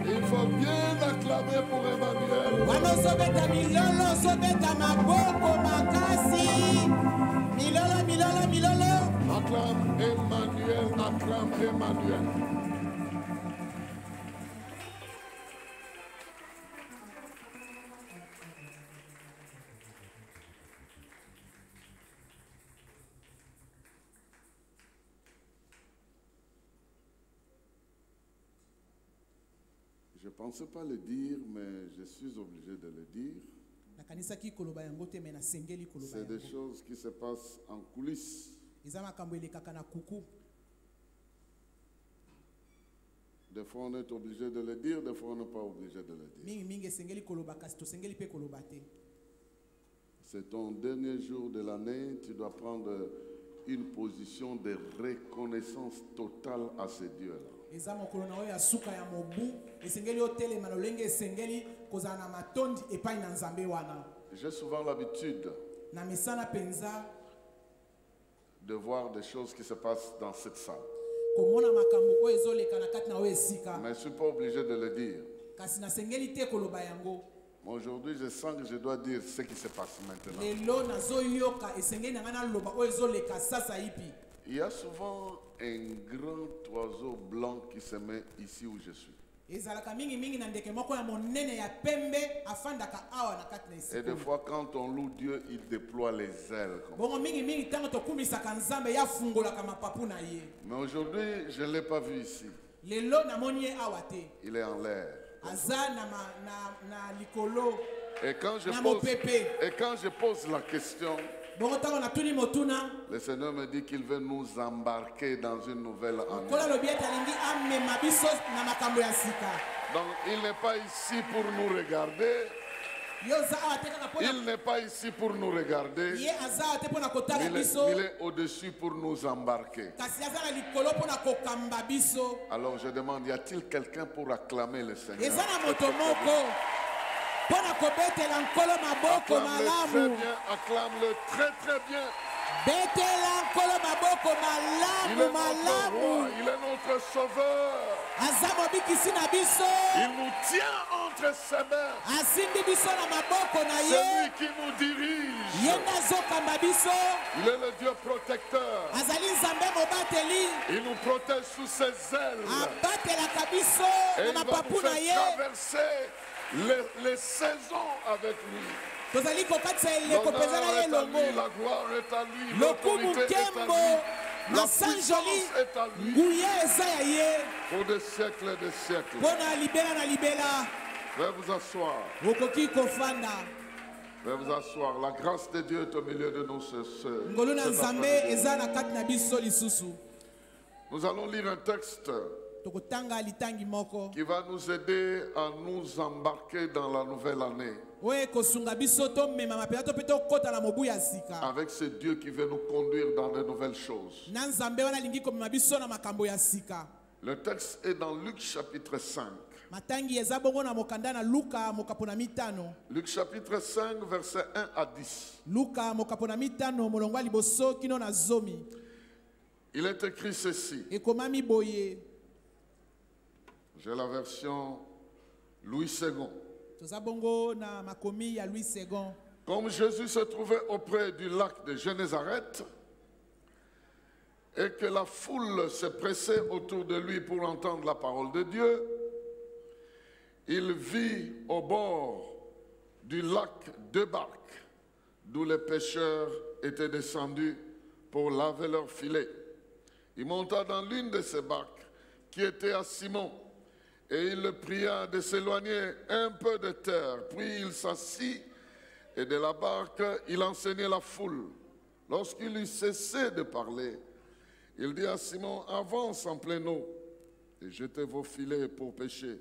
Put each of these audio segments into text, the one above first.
Il faut bien acclamer pour Emmanuel. Acclame Emmanuel, acclame Emmanuel. Je ne pensais pas le dire, mais je suis obligé de le dire. C'est des choses qui se passent en coulisses. Des fois on est obligé de le dire, des fois on n'est pas obligé de le dire. C'est ton dernier jour de l'année, tu dois prendre une position de reconnaissance totale à ce Dieu-là. J'ai souvent l'habitude de voir des choses qui se passent dans cette salle. Mais je ne suis pas obligé de le dire. Aujourd'hui, je sens que je dois dire ce qui se passe maintenant. Il y a souvent un grand oiseau blanc qui se met ici où je suis. Et des fois, quand on loue Dieu, il déploie les ailes. Mais aujourd'hui, je ne l'ai pas vu ici. Il est en l'air. Et quand je pose la question, le Seigneur me dit qu'il veut nous embarquer dans une nouvelle année. Donc il n'est pas ici pour nous regarder. Il n'est pas ici pour nous regarder. Il est au-dessus pour nous embarquer. Alors je demande, y a-t-il quelqu'un pour acclamer le Seigneur? Acclame-le très très bien. Il est notre sauveur. Il nous tient entre ses mains. C'est lui qui nous dirige. Il est le Dieu protecteur. Il nous protège sous ses ailes. Et il va nous faire traverser les saisons avec lui. L'honneur est à lui, la gloire est à lui, l'autorité est à lui, la puissance est à lui, pour des siècles et des siècles. Veuillez vous asseoir. Veuillez vous asseoir. La grâce de Dieu est au milieu de nous ce Nous allons lire un texte qui va nous aider à nous embarquer dans la nouvelle année. Avec ce Dieu qui veut nous conduire dans de nouvelles choses. Le texte est dans Luc chapitre 5. Luc chapitre 5 verset 1 à 10. Il est écrit ceci. J'ai la version Louis II. Comme Jésus se trouvait auprès du lac de Génézareth et que la foule se pressait autour de lui pour entendre la parole de Dieu, il vit au bord du lac deux barques d'où les pêcheurs étaient descendus pour laver leurs filets. Il monta dans l'une de ces barques qui était à Simon et il le pria de s'éloigner un peu de terre. Puis il s'assit et de la barque il enseignait la foule. Lorsqu'il eut cessé de parler, il dit à Simon, avance en pleine eau et jetez vos filets pour pêcher.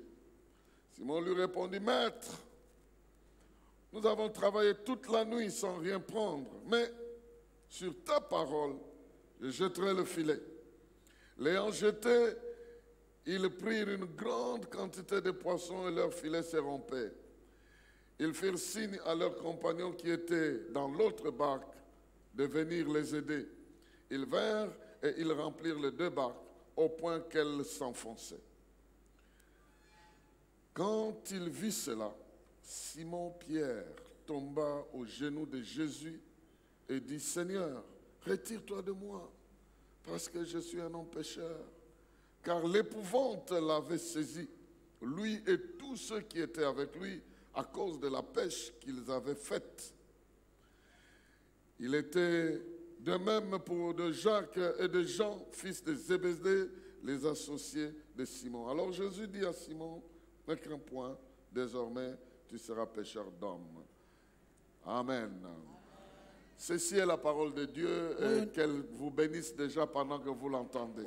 Simon lui répondit, Maître, nous avons travaillé toute la nuit sans rien prendre, mais sur ta parole, je jetterai le filet. L'ayant jeté, ils prirent une grande quantité de poissons et leur filet se rompait. Ils firent signe à leurs compagnons qui étaient dans l'autre barque de venir les aider. Ils vinrent et ils remplirent les deux barques au point qu'elles s'enfonçaient. Quand il vit cela, Simon-Pierre tomba aux genoux de Jésus et dit, Seigneur, retire-toi de moi, parce que je suis un homme pécheur. Car l'épouvante l'avait saisi, lui et tous ceux qui étaient avec lui, à cause de la pêche qu'ils avaient faite. Il était de même pour de Jacques et de Jean, fils de Zébédée, les associés de Simon. Alors Jésus dit à Simon, ne crains point, désormais tu seras pêcheur d'hommes. Amen. Ceci est la parole de Dieu et qu'elle vous bénisse déjà pendant que vous l'entendez.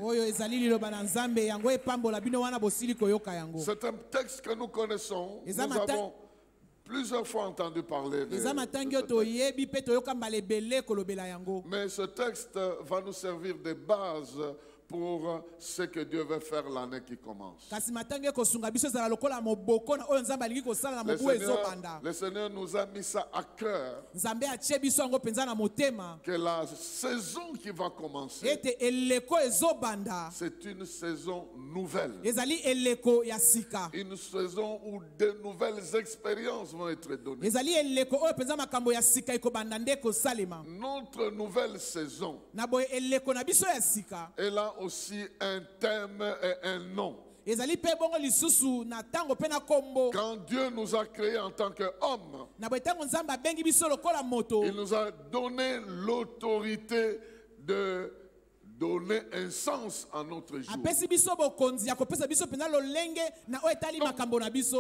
C'est un texte que nous connaissons. Nous avons plusieurs fois entendu parler de ce texte. Mais ce texte va nous servir de base pour ce que Dieu veut faire l'année qui commence. Le Seigneur nous a mis ça à cœur, que la saison qui va commencer, c'est une saison nouvelle. Une saison où de nouvelles expériences vont être données. Notre nouvelle saison, elle a aussi un thème et un nom. Quand Dieu nous a créés en tant qu'hommes, il nous a donné l'autorité de donner un sens à notre jour.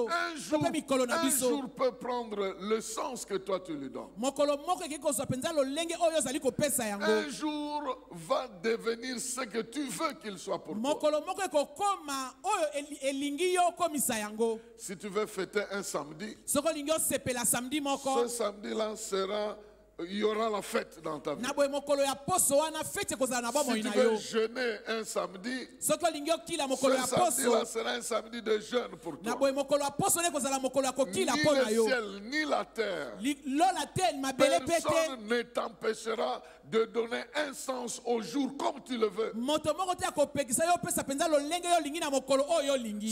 Un jour peut prendre le sens que toi tu lui donnes. Un jour va devenir ce que tu veux qu'il soit pour toi. Si tu veux fêter un samedi, ce samedi-là sera... il y aura la fête dans ta vie. Si tu veux jeûner un samedi, ce samedi-là sera un samedi de jeûne pour toi. Ni le ciel, ni la terre, personne ne t'empêchera de donner un sens au jour comme tu le veux.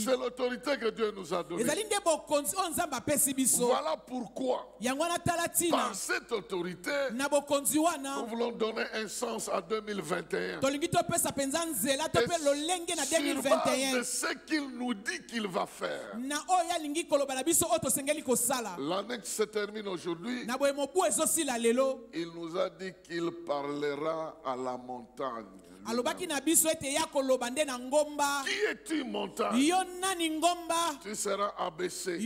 C'est l'autorité que Dieu nous a donnée. Voilà pourquoi, par cette autorité, nous voulons donner un sens à 2021. Sur base de ce qu'il nous dit qu'il va faire. L'année qui se termine aujourd'hui, il nous a dit qu'il parlera à la montagne. Qui es-tu, montagne? Tu seras abaissé.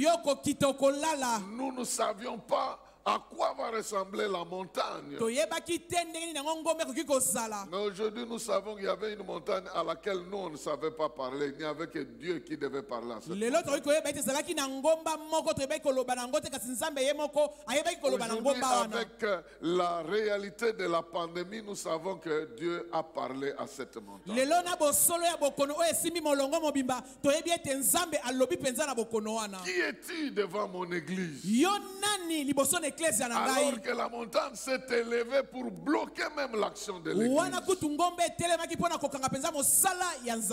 Nous ne savions pas à quoi va ressembler la montagne. Mais aujourd'hui, nous savons qu'il y avait une montagne à laquelle nous, on ne savait pas parler. Il n'y avait que Dieu qui devait parler à cette montagne. Aujourd'hui, avec la réalité de la pandémie, nous savons que Dieu a parlé à cette montagne. Qui es-tu devant mon église? Alors que la montagne s'est élevée pour bloquer même l'action de l'église.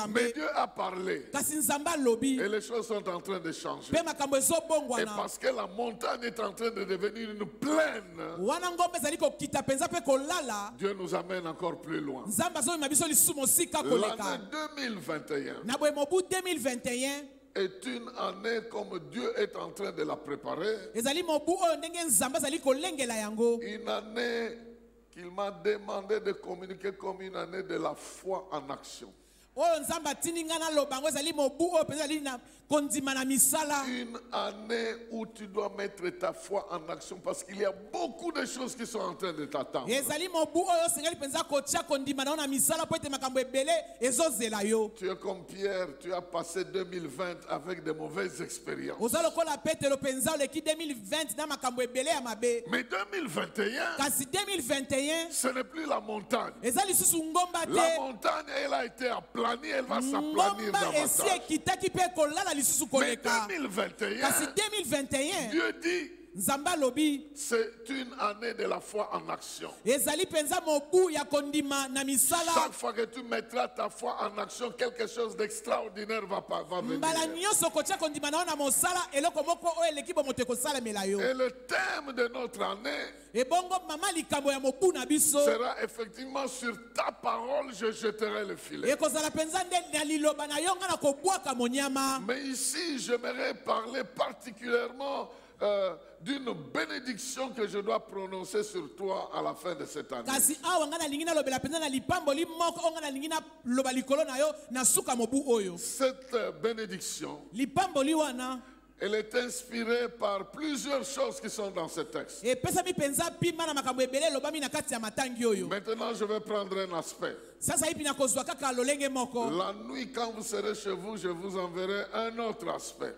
Mais Dieu a parlé. Et les choses sont en train de changer. Et parce que la montagne est en train de devenir une plaine, Dieu nous amène encore plus loin. L'année 2021 est une année comme Dieu est en train de la préparer. Une année qu'il m'a demandé de communiquer comme une année de la foi en action. Une année où tu dois mettre ta foi en action parce qu'il y a beaucoup de choses qui sont en train de t'attendre. Tu es comme Pierre, tu as passé 2020 avec de mauvaises expériences. Mais 2021, ce n'est plus la montagne. La montagne, elle a été aplanie, elle va s'aplanir davantage. Mais 2021, Dieu dit, Nzamba lobi. C'est une année de la foi en action. Ezali penza mobu ya kondima na misala. Chaque fois que tu mettras ta foi en action, quelque chose d'extraordinaire va venir. Mbala nyonso kotia kondima na mosala eloko moko o eleki bomote kosala melayo. Et le thème de notre année sera effectivement sur ta parole, je jeterai le filet. Mais ici, j'aimerais parler particulièrement d'une bénédiction que je dois prononcer sur toi à la fin de cette année. Cette bénédiction, elle est inspirée par plusieurs choses qui sont dans ce texte. Maintenant, je vais prendre un aspect. La nuit, quand vous serez chez vous, je vous enverrai un autre aspect.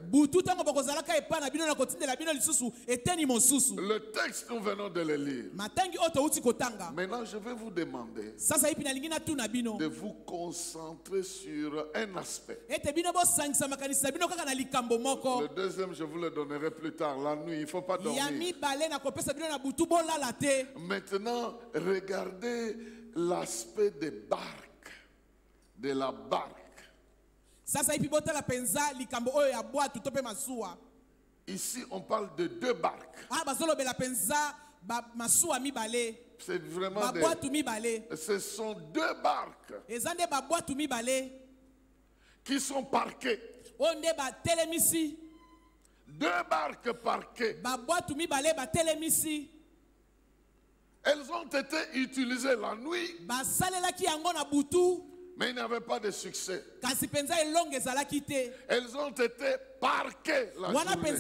Le texte, nous venons de le lire. Maintenant, je vais vous demander de vous concentrer sur un aspect. Le deuxième, je vous le donnerai plus tard. La nuit, il ne faut pas dormir. Maintenant, regardez l'aspect des barques, de la barque. Ici, on parle de deux barques. C'est vraiment ce sont deux barques qui sont parquées. Deux barques parquées. Elles ont été utilisées la nuit, mais il n'y avait pas de succès. Elles ont été parquées la journée.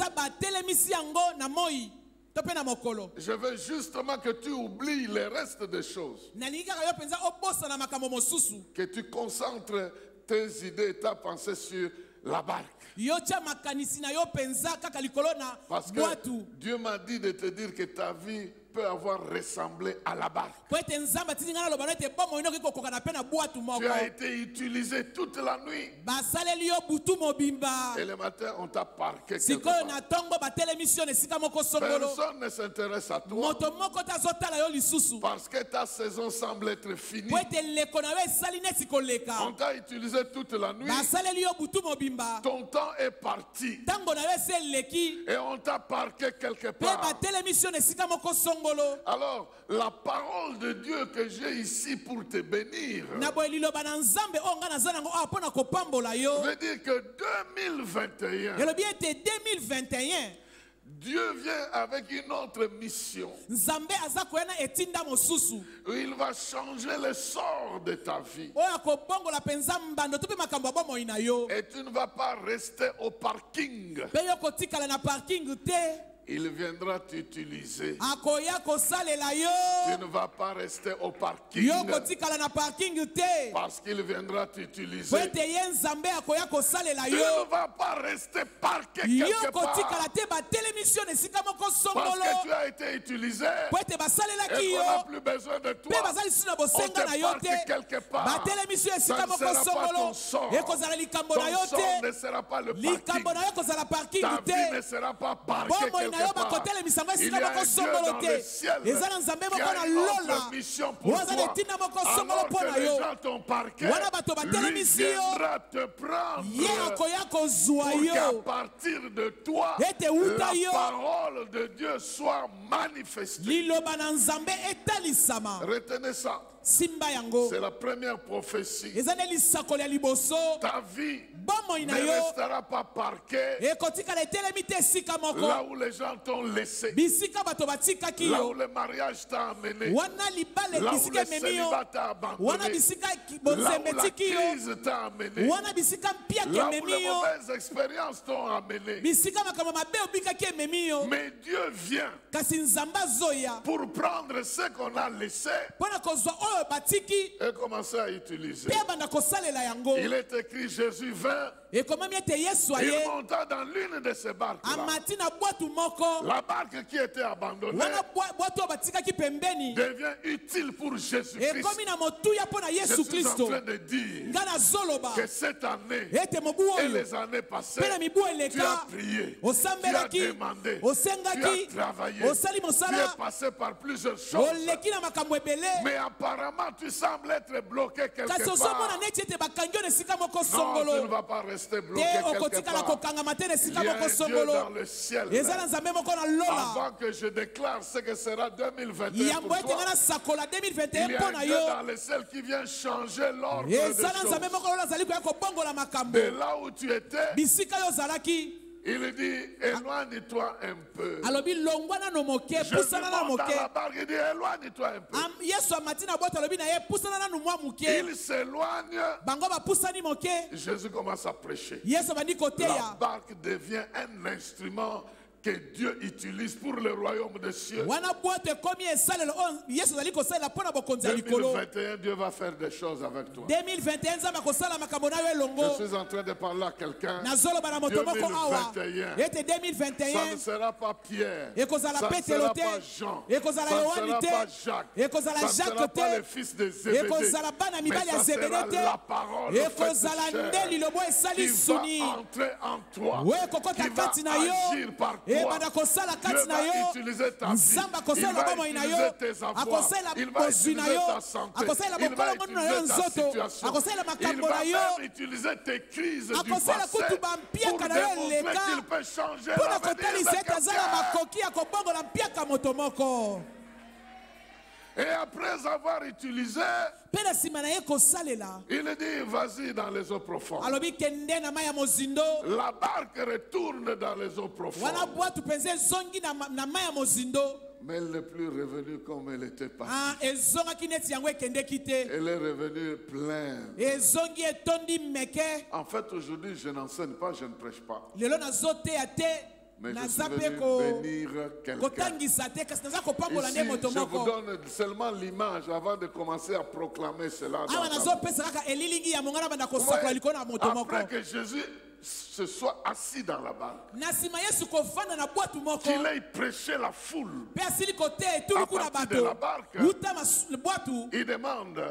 Je veux justement que tu oublies le reste des choses. Que tu concentres tes idées, ta pensée sur la barque. Parce que Dieu m'a dit de te dire que ta vie peut avoir ressemblé à la barque. Tu as été utilisé toute la nuit. Et le matin, on t'a parqué quelque part. Personne ne s'intéresse à toi. Parce que ta saison semble être finie. On t'a utilisé toute la nuit. Ton temps est parti. Et on t'a parqué quelque part. Alors, la parole de Dieu que j'ai ici pour te bénir veut dire que 2021, Dieu vient avec une autre mission. Il va changer le sort de ta vie. Et tu ne vas pas rester au parking. Il viendra t'utiliser. Tu ne vas pas rester au parking. Parce qu'il viendra t'utiliser. Tu ne vas pas rester parqué quelque part. Parce que tu as été utilisé. Et qu'on n'a plus besoin de toi. On te parque quelque part. Ça ne sera pas ton sort. Ton sort ne sera pas le parking. Ta vie ne sera pas parquée quelque part. Il y a un Dieu dans le ciel qui a une autre mission pour toi. Alors que les gens t'ont parqué, lui viendra te prendre pour qu'à partir de toi, la parole de Dieu soit manifestée. Retenez ça. C'est la première prophétie. Ta vie ne restera pas parquée là où les gens t'ont laissé, là où le mariage t'a amené, là où le célibat t'a abandonné, là où la crise t'a amené, là où les mauvaises expériences t'ont amené. Mais Dieu vient pour prendre ce qu'on a laissé et commencer à utiliser. Il est écrit Jésus vint Et comment miete Yesu il aye monta dans l'une de ces barques-là. amati na boatu moko La barque qui était abandonnée wana boatu batikaki pembeni devient utile pour Jésus-Christ. ekomi na motuya mpo na Je Yesu suis en Kristo train de dire nga nazoloba que cette année ete mobu et oyo les années passées, mpe na mibu tu as eleka prié, tu as osambelaki demandé, tu osengaki as travaillé, osali tu es mosala passé par plusieurs choses. oleki na makambo ebele Mais apparemment, tu sembles être bloqué quelque kasi part. ozomona neti ete bakangi yo na esika moko Non, tu ne songolo vas pas rester bloqué te quelque okotikala part. kokangama te na Il esika y a moko un Dieu songolo dans le ciel. eza na nzambe moko na lola Avant que je déclare ce que sera 2021 yambo pour ete toi, nga nasakola il 2021 y a mpo un na Dieu yo dans le ciel qui vient changer l'ordre des eza na nzambe choses. moko lola azali koya kobongola makambo De là où tu étais, bisika yo ozalaki il dit, éloigne-toi un peu. alobi longwa nano moke Je pusana nano monte dans moke la barque, il dit, éloigne-toi un peu. yesu amati na boto alobi na ye pusana nano mwa moke Il s'éloigne, bango bapusani moke Jésus commence à prêcher. yesu abandi La koteya barque devient un instrument que Dieu utilise pour le royaume des cieux. wana bwato ekomi esalelo oyo yesu azali kosalela mpo na bokonzi ya likolo 2021, Dieu va faire des choses avec toi. 2021 nzambe akosala makambo na yo Je elongo suis en train de parler à quelqu'un. nazoloba na moto moko awa 2021. ete Ça 2021 ne sera pas Pierre. ekozala Ça ne petelo sera te pas Jean. ekozala Ça ne yohani sera te pas Jacques. ekozala Ça ne sera jacques pas les te fils de Zébédée. ekozala bana mibali ya Mais ça sera zebede la parole faite ekozala chair nde lilobo esali qui suni va entrer en toi. we kokota Qui va kati na yo agir par ebanda toi. kosala Dieu kati na va yo utiliser ta vie. nzambe Il akosala va bomoi na yo utiliser tes avoirs. akosala Il va bozwi na utiliser yo ta santé. akosala Il va bokolongo na yo utiliser ta nzoto situation. akosala Il makambo va na yo même utiliser tes crises du akosala passé kutu pour bampiaka na yo démontrer eleka qu'il peut changer mpo na l'avenir kotalisa de ete aza na quelqu'un. makoki ya kobongola mpiaka moto moko Et après avoir utilisé, mpe na nsima na ye kosalela il dit, vas-y dans les eaux profondes. alobi kende na mai ya mozindo La barque retourne dans les eaux wana profondes. bwatu mpenza ezongi na mai ya mozindo Mais elle n'est plus revenue comme elle était partie. ezongaki neti yango ekendeki te Elle est revenue pleine. ezongi etondi meke En fait, aujourd'hui, je n'enseigne pas, je ne prêche pas. lelo nazoteya te Mais je suis naza venu mpe bénir quelqu'un. kotangisa te kasi naza kopambola Ici, nde moto je vous moko donne seulement l'image avant de commencer à proclamer cela. dans awa ta nazopesa kaka elilingi ya mongana banda kosakola likolo na moto moko Après que Jésus se soit assis dans la barque, na nsima yesu kofanda na bwatu moko qu'il ait prêché la foule, mpe asili koteya etulu kuna À partir de la bato barque, uta bwatu il demande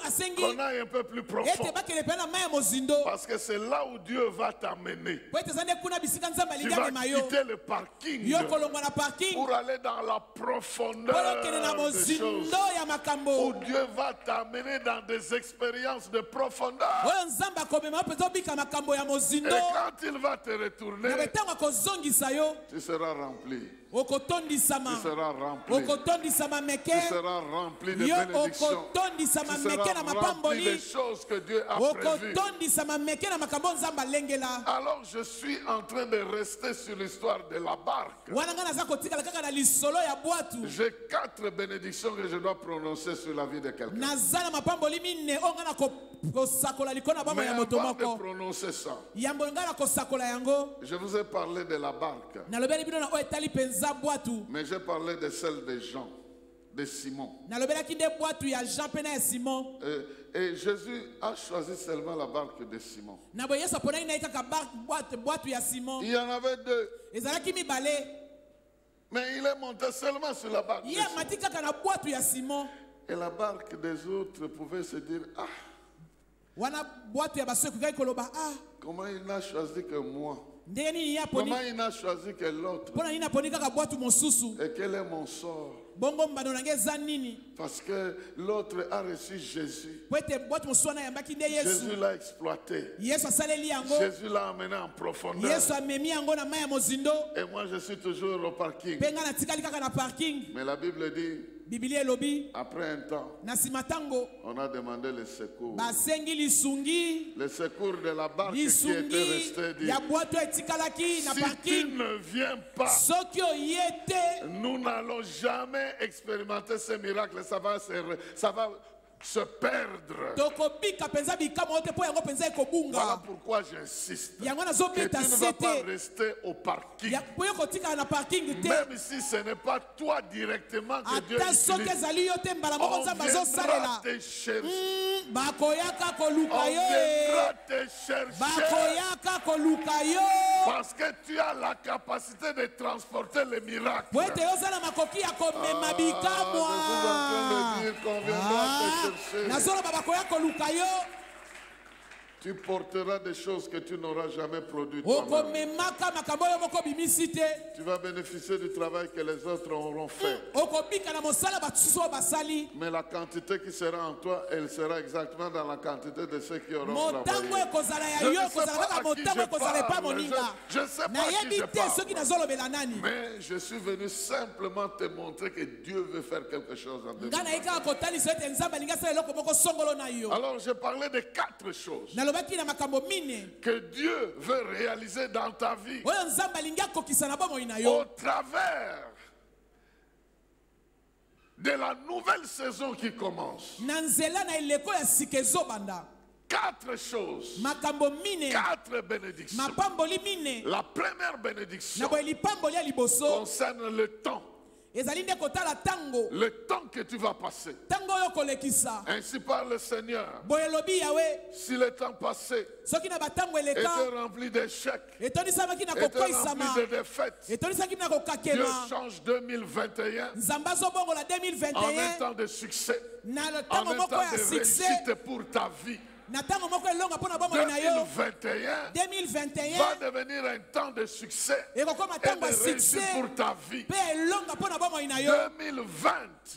asengi qu'on aille un peu plus profond. ete bakele mpe na mai ya mozindo Parce que c'est là où Dieu va t'amener. po ete eza nde kuna bisika nzambe Tu alingi vas amema yo quitter le parking yo kolongwa na parking pour aller dans la po profondeur yokende na des choses. mozindo ya Où makambo Dieu va t'amener dans des expériences de profondeur. oyo nzambe akomema yo mpenza obika makambo ya Et mozindo quand il va te na retourner, betango akozongisa yo tu seras rempli. okotondisama Tu seras rempli. okotondisama meke Tu seras rempli de yo bénédictions. okotondisama Tu meke na seras rempli des mapamboli choses que Dieu a prévues. okotondisama meke na makambo nzambe alengela Alors je suis en train de rester sur l'histoire de la barque. wana ngai naza kotikala kaka na lisolo ya bwatu J'ai 4 bénédictions que je dois prononcer sur la vie de quelqu'un. naza na mapamboli mine oyo ngai na kosakola likolo na bamo Mais ya moto avant de moko prononcer ça, yambo ngai na kosakola yango je vous ai parlé de la barque, nalobeli bino na oyo etali mpenza bwatu mais j'ai parlé de celle de Jean, de Simon. nalobelaki nde bwatu ya jean mpe na ya simon Et Jésus a choisi seulement la barque de Simon. na boye yesu aponaki na ye kaka bwatu ya simon Il y en avait 2, ezalaki mibale mais il est monté seulement sur la barque de ye Simon. amati kaka na bwatu ya simon Et la barque des autres pouvait se dire, ah, wana bwatu ya baso ekokaki koloba comment il n'a choisi que moi? ndenge nini ye aponi Comment il n'a choisi que l'autre? mpo na nini aponi kaka bwatu mosusu Et quel est mon sort? bongo mbando na ngai eza nini Parce que l'autre a reçu Jésus. po ete bwatu mosusu wana ayambaki nde yesu Jésus l'a exploité. yesu asaleli yango Jésus l'a amené en profondeur. yesu amemi yango na mai ya mozindo Et moi, je suis toujours au parking. mpe ngai natikali kaka na parking Mais la Bible dit, bibili elobi après un temps, na nsima ntango on a demandé le secours. basengi lisungi Le secours de la barque qui était lisungi restée dit, ya bwato etikalaki na si tu parking ne viens pas, soki oye te nous n'allons jamais expérimenter ce miracle. Ça va se perdre. tokobika penza bikama ote po yango penza Voilà ekobunga pourquoi j'insiste. yango Que nazobeta tu ne vas pas sete rester au parking. po yo kotikala na parking te Même si ce n'est pas toi directement que Dieu ata soki utilise. ezali yo te mbala moko On nzambe viendra azosalela te chercher. bakoyaka On koluka yo viendra te chercher. bakoyaka koluka yo Parce que tu as la capacité de transporter les miracles. po ete ozala makoki ya komema bikamwa Je suis en train de dire qu'on viendra te chercher. nazoloba bakoya koluka yo Tu porteras des choses que tu n'auras jamais produites toi-même. okomemaka makambo oyo moko bimisi te Tu vas bénéficier du travail que les autres auront fait. okobika na mosala basusu oyo basali Mais la quantité qui sera en toi, elle sera exactement dans la quantité de ceux qui auront motango travaillé. ekozala ya Je yo ne sais ekozala pas kaka à qui motango je ekozala epa parle. moninga Je ne sais pas à qui nayebi je te soki parle. nazolobela nani Mais je suis venu simplement te montrer que Dieu veut faire quelque chose en nga naye 2020. kaka kotalisa ete nzambe alingi asala eloko moko songolo na yo Alors j'ai parlé de 4 choses nalobaki na makambo mine que Dieu veut réaliser dans ta vie oyo nzambe alingi akokisa na bomoi na au yo travers de la nouvelle saison qui commence. na nzela na eleko ya sika ezobanda 4 choses, makambo mine 4 bénédictions. mapamboli mine La première na bénédiction boye lipamboli ya liboso concerne le temps. ezali nde kotala tango Le temps que tu vas passer. tango oyo kolekisa Ainsi parle le Seigneur. boye elobi yawe Si le temps passé soki na batango était eleka rempli d'échecs, etonisamaki na était rempli kokoisama de défaites, etonisaki na Dieu kokakema change 2021 nzambe azobongola en un 2021 temps de succès, na en ntango un moko temps ya de succès réussite pour ta vie. na ntango moko elonga mpo na bomoi na yo 2021 2021 va devenir un temps de succès ekokoma et ntango de ya réussite succès pour ta vie. mpe elonga mpo na bomoi na yo 2020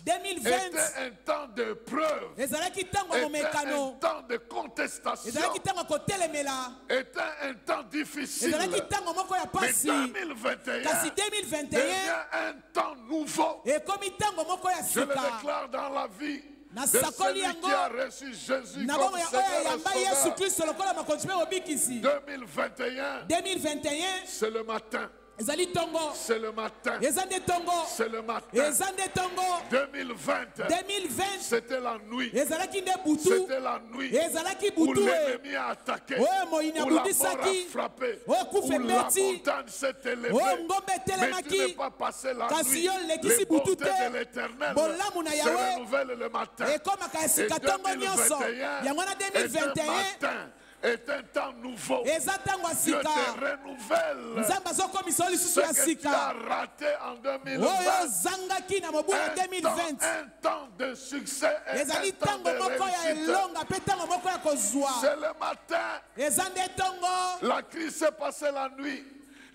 2020 était un temps de preuve, ezalaki ntango ya était un momekano temps de contestation, ezalaki ntango ya kotelemela était un temps difficile. ezalaki ntango moko ya Mais pasi 2021 kasi 2021 devient un temps nouveau. ekomi ntango moko ya Je le sika déclare dans la vie Na de sakoli celui yango, qui a reçu Jésus na comme bongo ya oyo Seigneur et ayamba yesu Sauveur. kristo lokola makonzi mpe mobikisi 2021, 2021 c'est le matin. ezali ntongo C'est le matin. eza nde ntongo C'est le matin. eza nde ntongo 2020, 2020 c'était la nuit. ezalaki nde butu C'était la nuit ezalaki où butu e l'ennemi a attaqué, oyo moyini où la mort a abundisaki frappé, oyo kufa où la ebeti montagne s'est élevée. oyo ngombe Mais tu n'es etelemaki pas passé la kasi nuit. yo lekisi Les butu bontés te de l'Éternel bolamu na se yawe renouvellent le matin. ekomaka ya Et sika ntongo nyonso 2021 yango na est un 2021 matin, est un temps nouveau. eza ntango ya Dieu sika te renouvelle nzambe azokomisa yo lisusu ce ya que tu as sika raté en 2020. oyo ozangaki na mobu ya 2020 Un temps de succès et ezali un temps de ntango moko ya réussite. elonga mpe ntango moko ya kozwa C'est le matin. eza nde ntongo La crise s'est passée la nuit.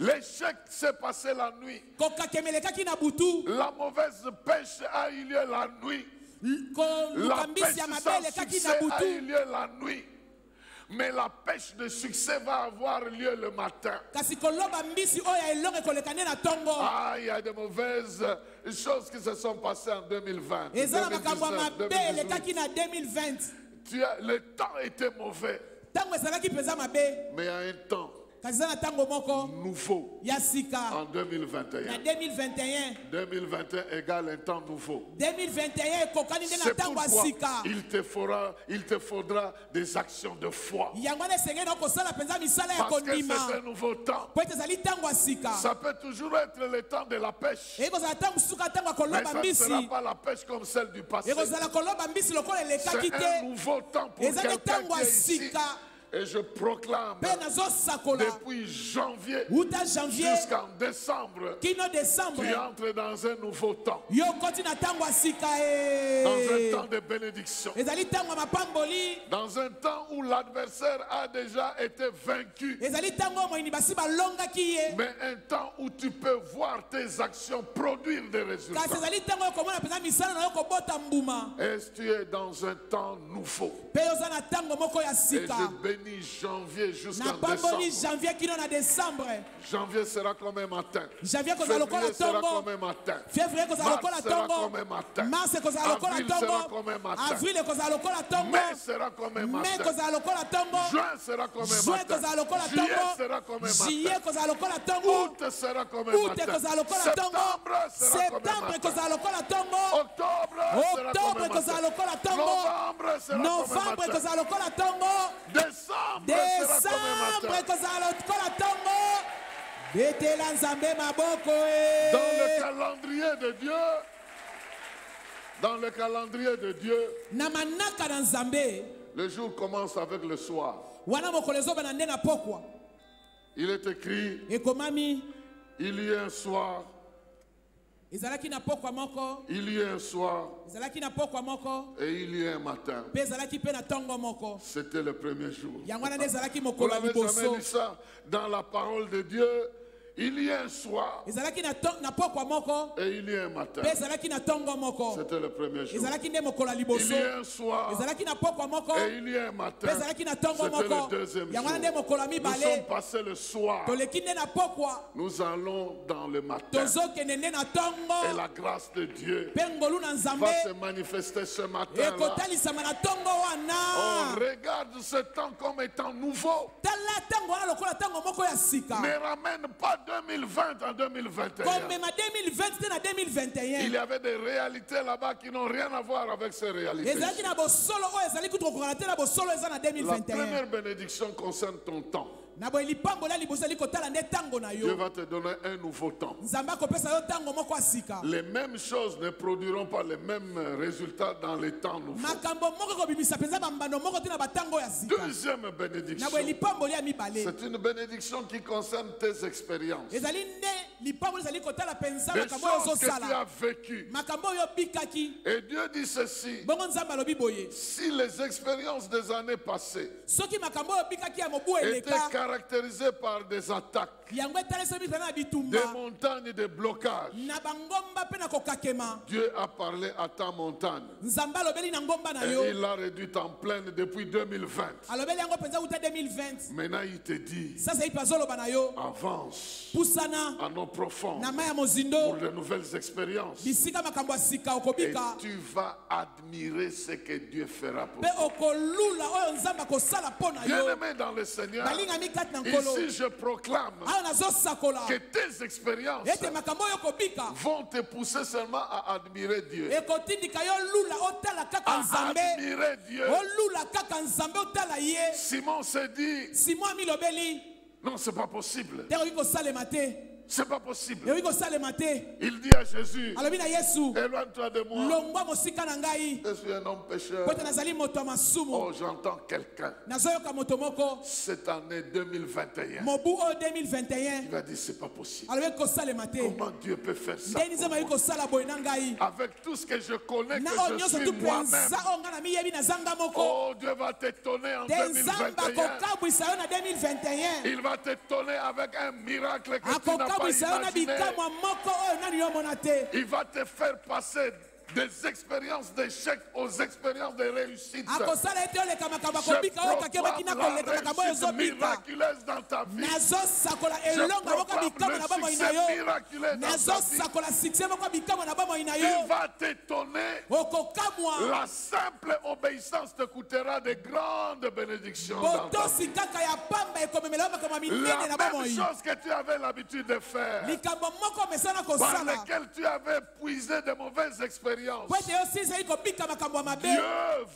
L'échec s'est passé la nuit. kokakema elekaki na butu La mauvaise pêche a eu lieu la nuit. La koluka mbisi pêche ya mabe sans elekaki succès na a eu butu lieu la nuit. Mais la pêche de succès va avoir lieu le matin. kasi koloba mbisi oyo ya elonga ekoleka nde na ntongo Ah, il y a de mauvaises choses qui se sont passées en 2020. eza na makambo ya 2019, mabe 2018. elekaki na 2020 Le temps était mauvais. ntango ezalaki mpenza mabe Mais il y a un temps kasi eza na ntango moko nouveau ya sika en 2021. na 2021 2021 égale un temps nouveau. 2021 ekokani nde na C'est ntango ya pourquoi sika il te faudra des actions de foi. yango wana esengeli na kosala mpenza misala ya Parce que kondima c'est un nouveau temps. po ete ezali ntango ya sika Ça peut toujours être le temps de la pêche. ekozala ntango mosusu ka ntango ya Mais koloba ça ne mbisi sera pas la pêche comme celle du passé. ekozala koloba mbisi lokola elekaki C'est un te nouveau temps pour eza nde quelqu'un ntango qui ya est ici. sika Et je proclame mpe nazosakola depuis janvier uta janvier jusqu'en décembre, kino décembre tu entres dans un nouveau temps. yo okoti na ntango ya sika Dans un temps de bénédiction. ezali ntango ya mapamboli Dans un temps où l'adversaire a déjà été vaincu. ezali ntango oyo moyini basi balongaki ye Mais un temps où tu peux voir tes actions produire des kasi résultats. ezali ntango oyo komona mpenza misala na yo kobota mbuma Et tu es dans un temps nouveau. mpe oza na ntango moko ya Et sika je béni janvier jusqu'en napamboli décembre. janvier kino na décembre. Janvier sera quand même atteint. Janvier kozala lokola Février sera quand tongo. même atteint. Février kozala Mars lokola sera tongo. quand même atteint. Mars kozala lokola Avril sera tongo. quand même atteint. Avril kozala lokola tongo. Mai sera quand même Mai atteint. kozala lokola tongo. Juin sera quand même Juin atteint. kozala lokola Juillet tongo. sera quand même Juillet atteint. kozala lokola tongo. Août sera quand même Août atteint. kozala lokola tongo. Septembre sera quand même Septembre atteint. kozala lokola tongo. Octobre sera quand Octobre même kozala atteint. lokola tongo. Novembre sera quand Novembre même atteint. kozala lokola tongo. Décembre sera quand Décembre même atteint. kozala lokola tongo. Betela nzambe maboko Dans le calendrier de Dieu, dans le calendrier de Dieu, na manaka na nzambe le jour commence avec le soir. wana mokolo ezobana nde na pokwa Il est écrit, ekomami il y a un soir, ezalaki na pokwa moko il y a un soir ezalaki na pokwa moko et il y a un matin. mpe ezalaki mpe na ntongo moko C'était le premier jour. yango wana nde ezalaki Vous mokolo ya n'avez jamais liboso lu ça dans la parole de Dieu. Il y a un soir ezalaki na pokwa moko et il y a un matin. mpe ezalaki na ntongo moko C'était le premier jour. ezalaki nde mokolo ya Il liboso y a un soir ezalaki na pokwa moko et il y a un matin. mpe ezalaki na ntongo C'était moko le deuxième yango wana nde jour. mokolo ya Nous sommes mibale passés le soir. toleki nde na pokwa Nous allons dans le matin. tozokende nde na Et ntongo la grâce de Dieu mpe ngolu na nzambe va se manifester ce matin-là. ekotalisama na ntongo On wana regarde ce temps comme étant nouveau. tala ntango wana lokola ntango moko ya sika Ne ramène pas 2020 en 2021. komema 2020 te na 2021 Il y avait des réalités là-bas qui n'ont rien à voir avec ces réalités. ezalaki na bosolo oyo ezali kutu kokokana te na bosolo eza na La 2021 première bénédiction concerne ton temps. na boye lipambola ya liboso ezali kotala nde ntango na Dieu yo va te donner un nouveau temps. nzambe akopesa yo ntango moko ya sika Les mêmes choses ne produiront pas les mêmes résultats dans les temps nouveaux. makambo moko ekobimisa mpenza bambando moko te na batango ya sika Deuxième na bénédiction, boye lipamboli ya mibale c'est une bénédiction qui concerne tes expériences. ezali nde lipamboli ezali kotala mpenza Des makambo oyo choses que tu ozosala as vécues. makambo oyo obikaki Et Dieu dit ceci, bongo nzambe alobi boye si les expériences des années passées soki makambo oyo obikaki ya mobu étaient eleka caractérisées par des attaques, yango etalisa mitana na des bitumba montagnes de blocage, na bangomba mpe na kokakema Dieu a parlé à ta montagne nzambe alobeli na ngomba na yo et il l'a réduite en plaine depuis 2020. alobeli yango mpenza uta 2020 Maintenant, il te dit, sasa ipe azoloba na yo avance pusana à nos profonds na mai ya pour mozindo de nouvelles expériences. bisika makambo ya sika Et okobika tu vas admirer ce que Dieu fera pour mpe toi. okolula oyo nzambe akosala mpo na yo Bien-aimé dans le Seigneur, balingami kati na nkolo ici je proclame ayo nazosakola que tes expériences ete makambo oyo okobika vont te pousser seulement à admirer Dieu. ekotindika yo lula otala kaka À nzambe admirer Dieu. olula kaka nzambe otala ye Simon s'est dit, simon amilobeli non, c'est pas possible. te ekoki kosalema te C'est pas possible. ekoki kosalema te Il dit à Jésus, alobi na yesu éloigne-toi de moi. longwa mosika na ngai Je suis un homme pécheur. po ete nazali moto ya masumu Oh, j'entends quelqu'un. nazoyoka moto moko Cette année 2021, mobu oyo 2021 il va dire, c'est pas possible. alobi kosalema te Comment Dieu peut faire ça ndeni pour nzambe ayiki moi? kosala boye na ngai Avec tout ce que je connais, na que oyo je nyonso suis tu moi-même. mpenza oyo ngai na miyebi na zanga moko Oh, Dieu va t'étonner en te nzambe 2021. akokabwisa yo na 2021 Il va t'étonner avec un miracle que tu n'as pas akokabwisa yo na imaginé. bikamwa moko oyo nani yo omona te Il va te faire passer des expériences d'échecs aux expériences de réussite. akosala ete oleka makambo Je akobika oyo kake proclame bakina la koleka makambo oyo réussite ezobika miraculeuse dans ta vie. nazosakola Je elongo moko proclame bikamwa na le bomoi na succès yo miraculeux dans ta vie. nazosakola succès moko bikamwa na bomoi na yo Il va t'étonner. okokamwa La simple obéissance te coûtera de grandes bénédictions dans ta vie. botosi kaka ya pamba ekomemela yo makambo ya minene na La même bomoi chose que tu avais l'habitude de faire, likambo moko omesana par kosala lesquelles tu avais puisé de mauvaises expériences. po ete yo silisa kobika makambo ya mabe Dieu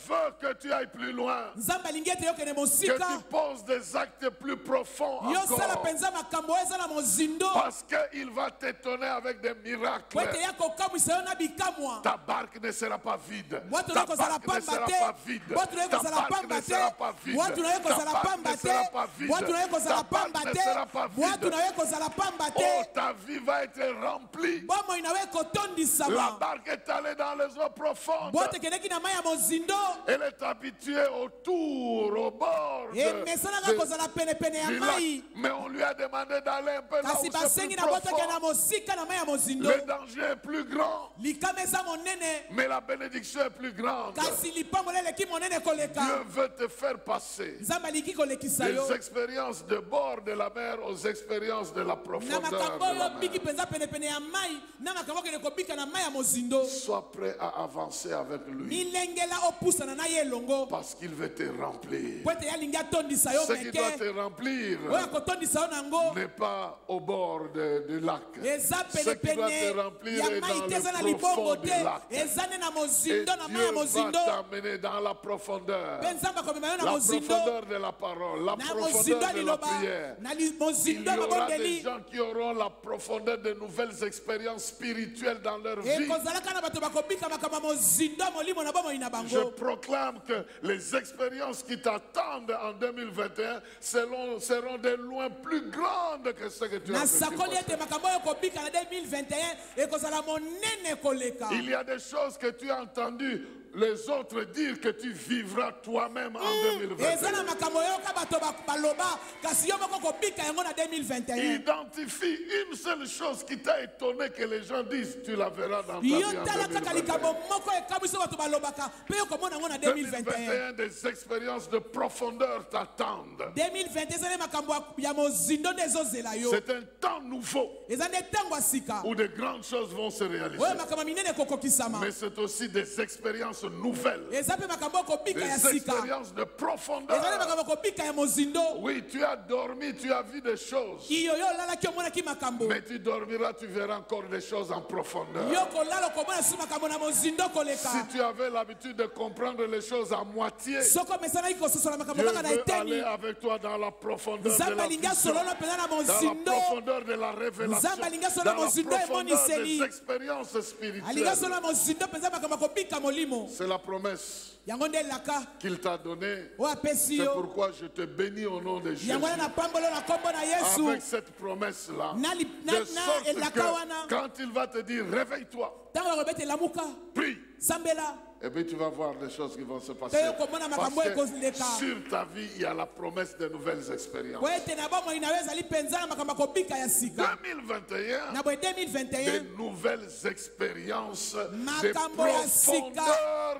veut que tu ailles plus loin, nzambe alingi ete yokende que mosika tu poses des actes plus profonds yosala encore, mpenza makambo oyo eza na mozindo parce qu'il va t'étonner avec des miracles. po ete ya kokamwisa yo na bikamwa Ta barque ne sera pas vide. Watu Ta na kozala barque ne pamba sera te. pas vide. Watu na Ta kozala barque pamba ne te. sera pas vide. Watu na Ta kozala barque pamba ne te. sera pas vide. Watu na kozala Ta barque pamba ne te. sera pas Watu vide. na kozala pamba te. Oh, ta vie va être remplie. bomoi na yo La ekotondisama barque est allée dans les eaux profondes. bote ekendeki na mai ya mozindo Elle est habituée autour, au bord emesanaka kozala penepene ya du lac. mai Mais on lui a t'a demandé d'aller un peu là kasi où c'est basengi plus na boto ke na profond. mosika na mai ya mozindo Le danger est plus grand, likama eza monene mais la bénédiction est plus grande. kasi lipambola eleki monene koleka Dieu veut te faire passer nzambe aliki kolekisa yo des expériences de bord de la mer aux expériences de la na profondeur makambo de la oyo biki mer. mpenza penepene ya mai na makambo okende kobika na mai ya mozindo Sois prêt à avancer avec lui milengela opusana na ye elongo parce qu'il veut te remplir. po ete ye alingi atondisa yo Ce qui doit meke te remplir oyo akotondisa yo nango n'est pas au bord du lac. eza Ce qui doit te penepene remplir ya est mai dans te eza na le profond libongo du te lac. eza ne na Et mozindo na mai ya Dieu va mozindo t'amener dans la profondeur. mpe nzambe akomema yo na La mozindo profondeur de la parole, la na profondeur mozindo ya de la liloba prière. na Il mozindo y ya aura des mabondeli gens qui auront la profondeur de nouvelles expériences spirituelles dans leur vie. ekozalaka na bato bakobika makambo ya mozindo ya molimo na bomoi na Je bango proclame que les expériences qui t'attendent en 2021 seront de loin plus grandes que ce que tu as vécu. nasakoli ete makambo oyo kobika na 2021 ekozala monene koleka Il y a des choses que tu as entendues les autres dire que tu vivras toi-même en eza na 2021. makambo oyoka bato baloba kasi yo moko kobika yango na 2021 Identifie une seule chose qui t'a étonné que les gens disent, tu la verras dans ta vie yo en tala kaka 2021. likambo moko ekamwisi bato balobaka mpe yo komona yango na 2021 2021, des expériences de profondeur t'attendent. 2021 eza ne makambo ya mozindo nde ezozela yo C'est un temps nouveau eza nde ntango ya sika où de grandes choses vont se réaliser. oyo makambo minene ekokokisama Mais c'est aussi des expériences nouvelles, eza mpe makambo okobika ya des sika expériences de eza nde profondeur. makambo okobika ya mozindo Oui, tu as dormi, tu as vu des choses. iyo yo olalaki omonaki makambo Mais tu dormiras, tu verras encore des choses en profondeur. yo kolala okomona su makambo na mozindo koleka Si tu avais l'habitude de comprendre les choses à moitié, soko omesanaki kososola makambo Dieu kaka na veut eteni aller avec toi dans la profondeur de nzambe la alingi vision, asolola mpenza na dans la mozindo profondeur de la révélation, nzambe alingi asolola dans la mozindo profondeur emoniseli des expériences alingi spirituelles. asolola mozindo mpenza makambo akobika molimo C'est la promesse yango nde elaka qu'il t'a donnée. oyo apesi C'est yo pourquoi je te bénis au nom de Jésus. yango wana napamboli na nkombo na yesu Avec cette promesse-là, na de sorte elaka wana que quand il va te dire réveille-toi, ntango akobeta elamuka prie, sambela et puis tu vas voir des choses qui vont se passer. mpe okomona Parce makambo que ekoleka sur ta vie, il y a la promesse de nouvelles expériences. po ete na bomoi na yo ezali mpenza na makambo akobika ya sika 2021, na boye des 2021 nouvelles expériences, de makambo ya sika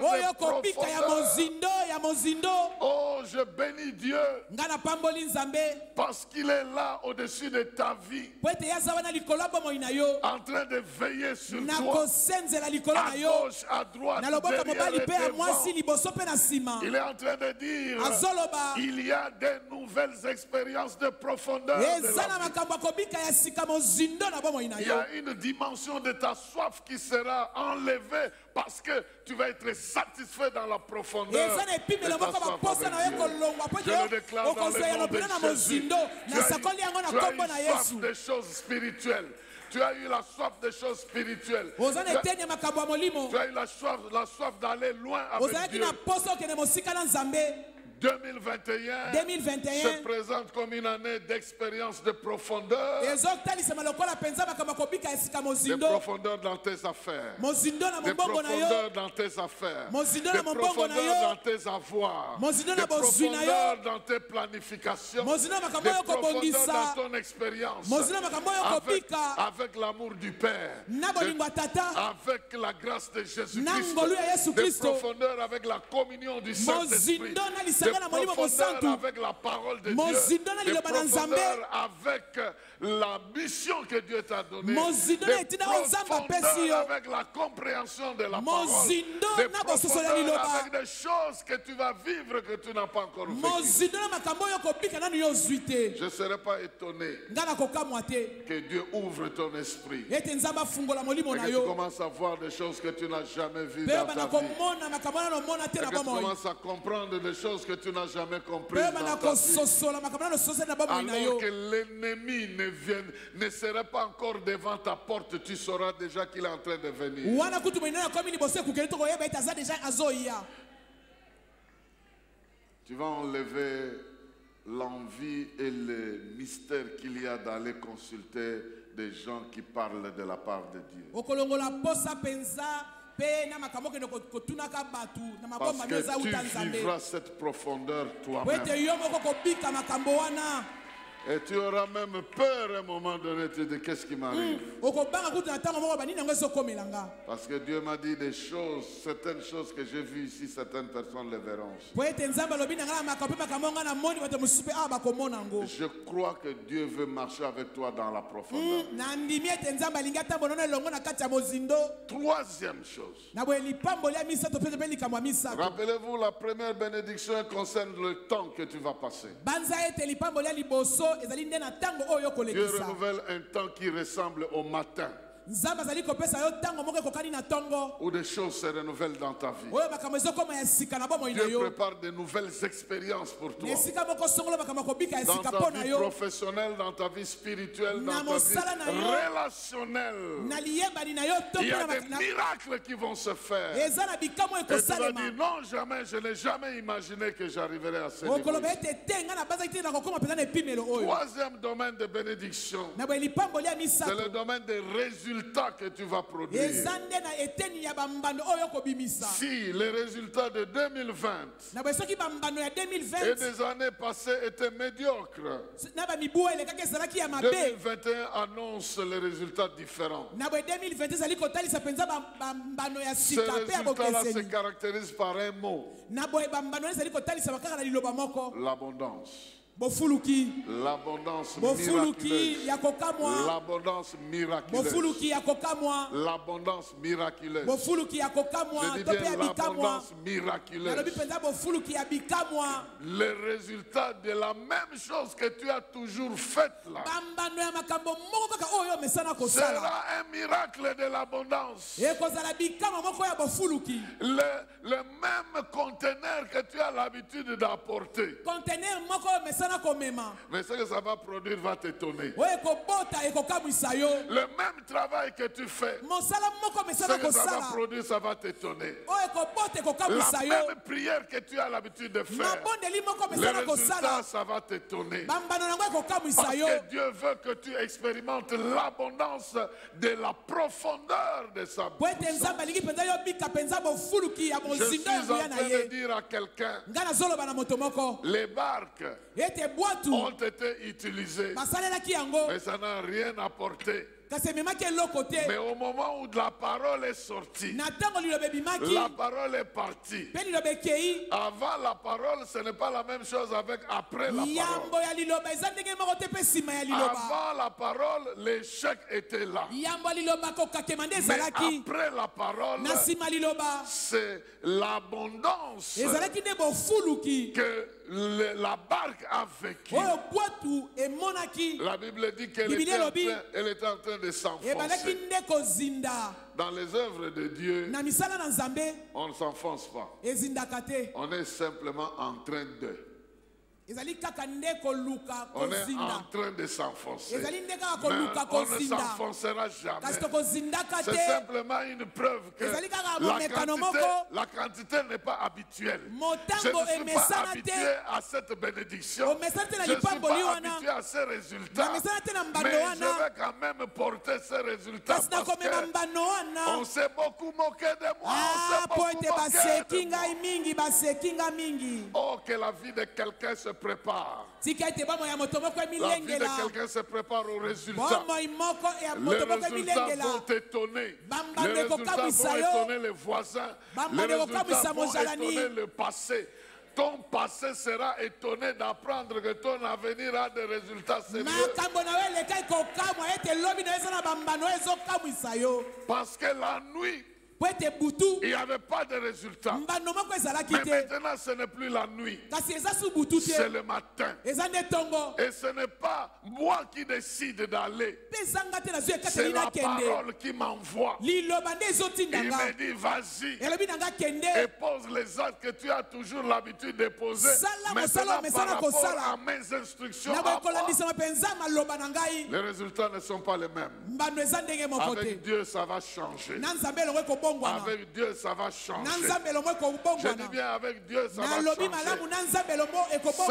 oyo profondeur, de kobika ya profondeur. mozindo Oh, je bénis Dieu nga napamboli nzambe parce qu'il est là au-dessus de ta vie, po ete ye aza wana likolo ya bomoi na yo en train de veiller sur na toi, kosenzela likolo à na yo gauche, à droite, na loboko derrière mobali et mpe ya devant. mwasi liboso mpe na nsima Il est en train de dire, azoloba il y a des nouvelles expériences de profondeur. de eza la na vie. makambo akobika ya sika mozindo na bomoi na Il y yo a une dimension de ta soif qui sera enlevée parce que tu vas être satisfait dans la profondeur. eza na de epimelo ta moko soif baposa na yo avec Dieu. ekolongwa po Je le déclare dans okozwa ya le nom lopena na de Jésus. mozindo nasakoli yango na Tu as nkombo eu na soif yesu des choses spirituelles. Tu as eu la soif des choses spirituelles. oza Tu na as, eteni ya makambo ya molimo tu as eu la soif d'aller loin avec ozalaki Dieu. na poso okende mosika na nzambe 2021 2021 se présente comme une année d'expérience de profondeur. ezotalisama lokola mpenza makambo akobika ya sika De mozindo profondeur dans tes affaires. mozindo na De mobongo na yo profondeur dans tes affaires. Mozindo De na mobongo na profondeur yo. dans tes avoirs. Mozindo De na bozwi na yo. profondeur dans tes planifications. Mozindo na De makambo oyo profondeur kobongisa dans ton expérience. mozindo na makambo oyo kobika Avec l'amour du Père. na bolingo ya tata Avec la grâce de Jésus-Christ. Na ngolu ya Yesu De Kristo. profondeur avec la communion du Saint-Esprit. mozindo na lisanga na molimo De profondeur mosantu avec la parole de Mozindo na Dieu. De liloba na Nzambe. profondeur avec la mission que Dieu t'a donnée. Mozindo na De etinda oyo Nzambe apesi yo. profondeur avec la compréhension de la Mozindo parole. na De bososo ya profondeur liloba. avec des choses que tu vas vivre que tu n'as pas encore vécues. mozindo na makambo oyo kobika nanu yo ozwi te Je ne serais pas étonné nga na kokamwa te que Dieu ouvre ton esprit. ete nzambe afungola molimo Et na que tu yo commences à voir des choses que tu n'as jamais vues mpe dans bana ta vie. komona makambo nano omona te Et na que tu bomoi commences à comprendre des choses que tu n'as jamais comprises mpe bana dans ta vie. kososola makambo nano ososeli na bomoi na yo Alors que l'ennemi ne serait pas encore devant ta porte, tu sauras déjà qu'il est en train de venir. wana kutu moina akomi liboso ekokeli tokoyeba ete aza deja azoya Tu vas enlever l'envie et le mystère qu'il y a d'aller consulter des gens qui parlent de la part de Dieu. okolongola posa mpenza mpe na makambo okende kotunaka bato na Parce mabomba mio eza que uta tu nzambe vivras cette profondeur po toi-même. ete yo moko kobika makambo wana Et tu auras même peur à un moment donné, tu dis qu'est-ce qui m'arrive? Parce que Dieu m'a dit des choses, certaines choses que j'ai vues ici, certaines personnes les verront aussi. Je crois que Dieu veut marcher avec toi dans la profondeur. Troisième chose. Rappelez-vous, la première bénédiction concerne le temps que tu vas passer. Dieu renouvelle un temps qui ressemble au matin, où des choses se renouvellent dans ta vie. Dieu prépare de nouvelles expériences pour toi. Dans ta vie professionnelle, dans ta vie spirituelle, dans ta vie relationnelle. Il y a des miracles qui vont se faire. Et tu vas dire, non, jamais, je n'ai jamais imaginé que j'arriverais à ce niveau. Troisième domaine de bénédiction, c'est le domaine des résultats que tu vas produire. Si les résultats de 2020 et des années passées étaient médiocres, 2021 annonce les résultats différents. Ces résultats-là se caractérisent par un mot: l'abondance. L'abondance miraculeuse. L'abondance miraculeuse. L'abondance miraculeuse. Je dis bien l'abondance miraculeuse. Le résultat de la même chose que tu as toujours faite là sera un miracle de l'abondance. Le même conteneur que tu as l'habitude d'apporter, mais ce que ça va produire va t'étonner. Le même travail que tu fais, ce que ça va produire, ça va t'étonner. La même prière que tu as l'habitude de faire, le résultat, ça va t'étonner. Parce que Dieu veut que tu expérimentes l'abondance de la profondeur de sa puissance. Je suis en train de dire à quelqu'un, les barques ont été utilisées, mais ça n'a rien apporté. Mais au moment où la parole est sortie, la parole est partie. Avant la parole, ce n'est pas la même chose avec après la parole. Avant la parole, l'échec était là. Mais après la parole, c'est l'abondance que la barque a vécu. La Bible dit qu'elle était en train de s'enfoncer. Dans les œuvres de Dieu, on ne s'enfonce pas. On est simplement en train de. On est en train de s'enfoncer. Mais on ne s'enfoncera jamais. C'est simplement une preuve que la quantité n'est pas habituelle. Je ne suis pas habitué à cette bénédiction. Je ne suis pas habitué à ces résultats. Mais je vais quand même porter ces résultats parce qu'on s'est beaucoup moqué de moi. Oh, que la vie de quelqu'un se prépare. La vie de quelqu'un se prépare aux résultats. Les résultats vont t'étonner. Les résultats vont étonner les voisins. Les résultats vont étonner le passé. Ton passé sera étonné d'apprendre que ton avenir a des résultats sérieux. Parce que la nuit, il n'y avait pas de résultat. Mais maintenant, ce n'est plus la nuit. C'est le matin. Et ce n'est pas moi qui décide d'aller. C'est la parole qui m'envoie. Il me dit, vas-y et pose les actes que tu as toujours l'habitude de poser. Maintenant, par rapport à mes instructions, les résultats ne sont pas les mêmes. Avec Dieu, ça va changer. Avec Dieu, ça va changer. Je dis bien, avec Dieu, ça va changer. Ce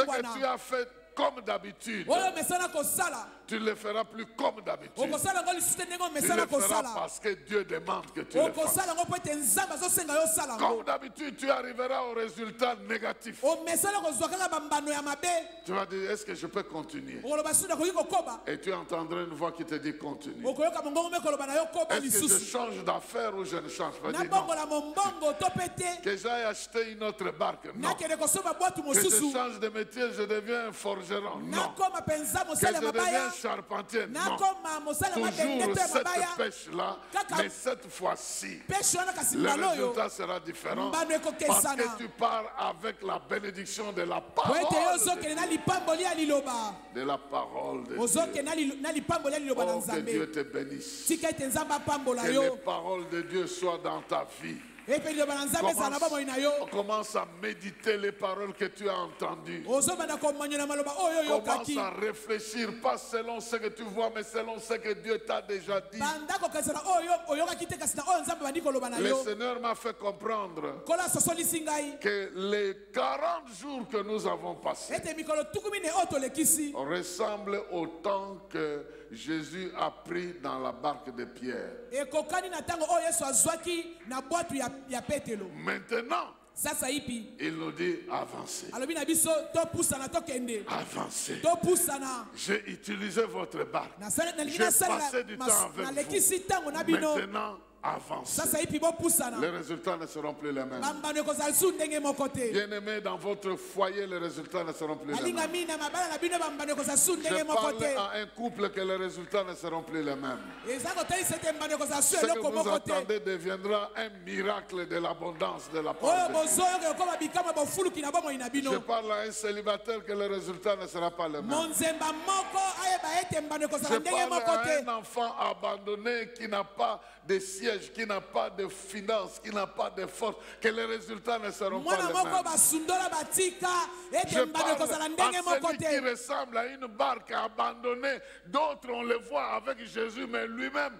que tu as fait comme d'habitude. oyo mesana kosala Tu ne le feras plus comme d'habitude. okosala yango lisusu te ndenge Tu mesana le feras kosala parce que Dieu demande que tu le fasses. okosala yango mpo ete nzambe azosenga yo osala yango Comme d'habitude, tu arriveras au résultat négatif. omesana kozwa kaka bambano ya mabe Tu vas dire, est-ce que je peux continuer? okoloba sudi nakoki kokoba Et tu entendras une voix qui te dit, continue. okoyoka mongongo mpe koloba na yo koba Est-ce que je lisusu change d'affaire ou je ne change pas? Dis non. nabongola mombongo to mpe te Que j'aille acheter une autre barque. Non. nakende kosomba bwatu Que je mosusu change de métier, je deviens un forgeron. Non. nakoma mpenza Que mosala je ya mabaya deviens charpentier. Non. nakoma mosala ya mabende Toujours to ya cette mabaya pêche-là, Kaka. mais cette fois-ci, peshe wana kasi le mbala oyo résultat sera différent. mbano Parce ekokesana que tu pars avec la bénédiction de la po parole. ete yo ozokende na lipamboli ya liloba De la parole de Dieu. ozokende na lipamboli ya liloba na Oh, que Dieu nzambe te bénisse. tika ete nzambe apambola Que les yo paroles de Dieu soient dans ta vie. epe liloba na nzambe ezala na bomoi na yo Commence à méditer les paroles que tu as entendues. ozobanda komanyola maloba oyo Commence oyokaki à réfléchir, pas selon ce que tu vois, mais selon ce que Dieu t'a déjà dit. banda kokesana oyo oyokaki te kasi na oyo nzambe bandi koloba na Le yo Seigneur m'a fait comprendre kola asosolisi ngai que les 40 jours que nous avons passés ete mikolo tukumi ne oyo tolekisi ressemblent au temps que Jésus a pris dans la barque de Pierre. ekokani na ntango oyo yesu azwaki na bwatu ya petelo Maintenant, sasa ipi il nous dit avancez. alobi na biso topusana tokende Avancez. topusana J'ai utilisé votre barque. nalingi J'ai passé du temps avec nalekisi vous. ntango na bino Maintenant, avancez. sasa ipi bopusana Les résultats ne seront plus les mêmes. bambano ekozala lisusu ndenge moko te Bien-aimés, dans votre foyer, les résultats ne seront plus les mêmes. alingami na mabala na bino bambano ekozala lisusu ndenge Je moko parle te à un couple que les résultats ne seront plus les mêmes. eza kotalisa ete mbano ekozala Ce lisusu que eloko vous moko te attendez deviendra un miracle de l'abondance de la oyo part de Dieu. bozoyoka ekoma bikama bofuluki na bomoi na Je bino parle à un célibataire que le résultat ne sera pas le même. monzemba moko ayeba ete mbano Je ekozala ndenge parle moko à te un enfant abandonné qui n'a pas de siège, qui n'a pas de finances, qui n'a pas de force, que les résultats ne seront pas mwana les moko mêmes. basundola batika ete Je mbano parle ekozala à ndenge moko celui qui te ressemble à une barque abandonnée. D'autres, on le voit avec Jésus, mais lui-même,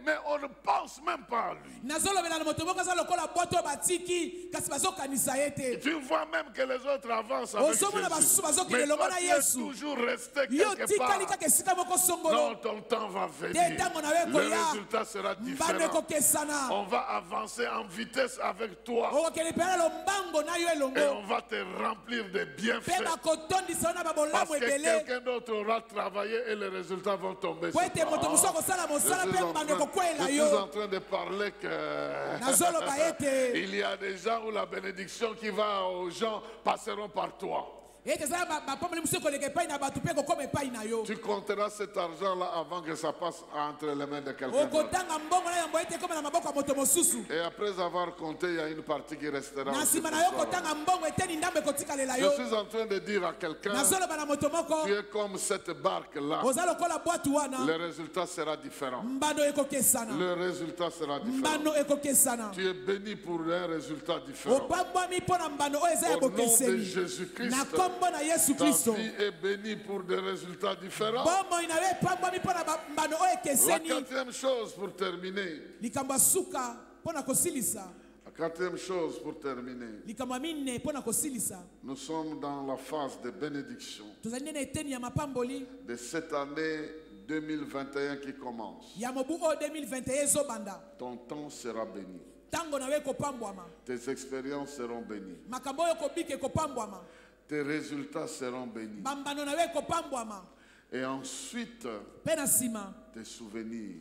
mais on ne pense même pas à lui. nazolobela na moto moko aza lokola bwato oyo batiki kasi bazokanisa ye te Tu vois même que les autres avancent avec ozomona Jésus. basusu bazokende Mais elongo toi, na tu es yesu toujours resté yo quelque part. tikali kaka esika moko songolo Non, ton temps va te venir. ntango na yo Le ekoya résultat sera mbano différent. ekokesana On va avancer en vitesse avec toi okokende mpena lombango na yo et elongo on va te remplir de mpe bienfaits. bakotondisa yo na Parce babolamu que ebele quelqu'un d'autre aura travaillé et les résultats vont tomber po sur ete moto mosusu toi. akosala mosala Je mpe mbano suis ekokwela en yo train de parler que nazoloba ete il y a des gens où la bénédiction qui va aux gens passeront par toi. ete ezala bapamboli mosusu ekoleka epai na bato mpe ekokoma epai na yo Tu compteras cet argent-là avant que ça passe entre les mains de quelqu'un d'autre. okotanga mbongo na yango ete ekoma na maboko ya moto mosusu Et après avoir compté, il y a une partie qui restera. na aussi nsima pour na yo toi. kotanga mbongo eteni ndambo ekotikalela Je yo suis en train de dire à quelqu'un, nazoloba na moto moko tu es comme cette barque-là. oza lokola bwatu Le wana résultat sera différent. mbano ekokesana Le résultat sera différent. mbano ekokesana Tu es béni pour un résultat différent. opambwami mpo na mbano oyo eza ya Au nom de bokeseni Jésus-Christ, na kombo na yesu ta kristo vie est bénie pour des résultats différents. bomoi na yo epambwami mpo na mbano oyo La ekeseni quatrième chose pour terminer. likambo ya suka mpo na kosilisa La quatrième chose pour terminer. likambo ya mine mpo na kosilisa Nous sommes dans la phase de bénédiction tozali nde na eteni ya mapamboli de cette année 2021 qui commence. ya mobu oyo 2021 ezobanda Ton temps sera béni. ntango na yo ekopambwama Tes expériences seront bénies. makambo oyo ekobika ekopambwama Tes résultats seront bénis. bambano na yo ekopambwama Et ensuite, mpe na nsima tes souvenirs.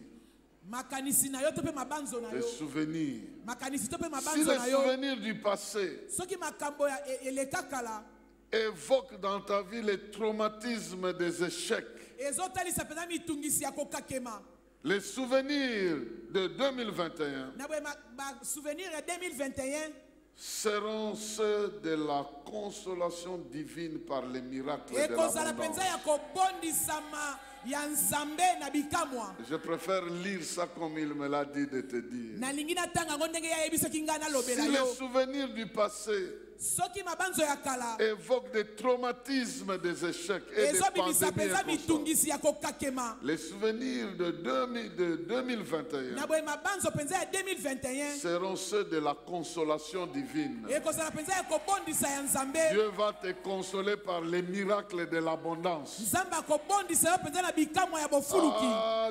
makanisi na yo to mpe mabanzo na Tes yo souvenirs. makanisi to mpe Si mabanzo les na yo souvenirs du passé soki makambo ya eleka kala évoquent dans ta vie les traumatismes des échecs, ezotalisa mpenza mitungisi ya kokakema les souvenirs de 2021 na boye basouvenir ya 2021 seront ceux de la consolation divine par les miracles de ekozala mpenza l'abondance. ya kobondisama ya nzambe na bikamwa Je préfère lire ça comme il me l'a dit de te dire. nalingi natanga yango ndenge ye ayebisaki ngai Si nalobela les yo souvenirs du passé soki mabanzo ya kala évoquent des traumatismes, des échecs et des ezobimisa pandémies. penza mitungisi ya kokakema Les souvenirs de 2021 na boye mabanzo penza ya 2021 seront ceux de la consolation divine. ekozala penza ya kobondisa ya nzambe. Dieu va te consoler par les miracles de l'abondance. nzambe akobondisa yo penza na bikamwa ya bofuluki.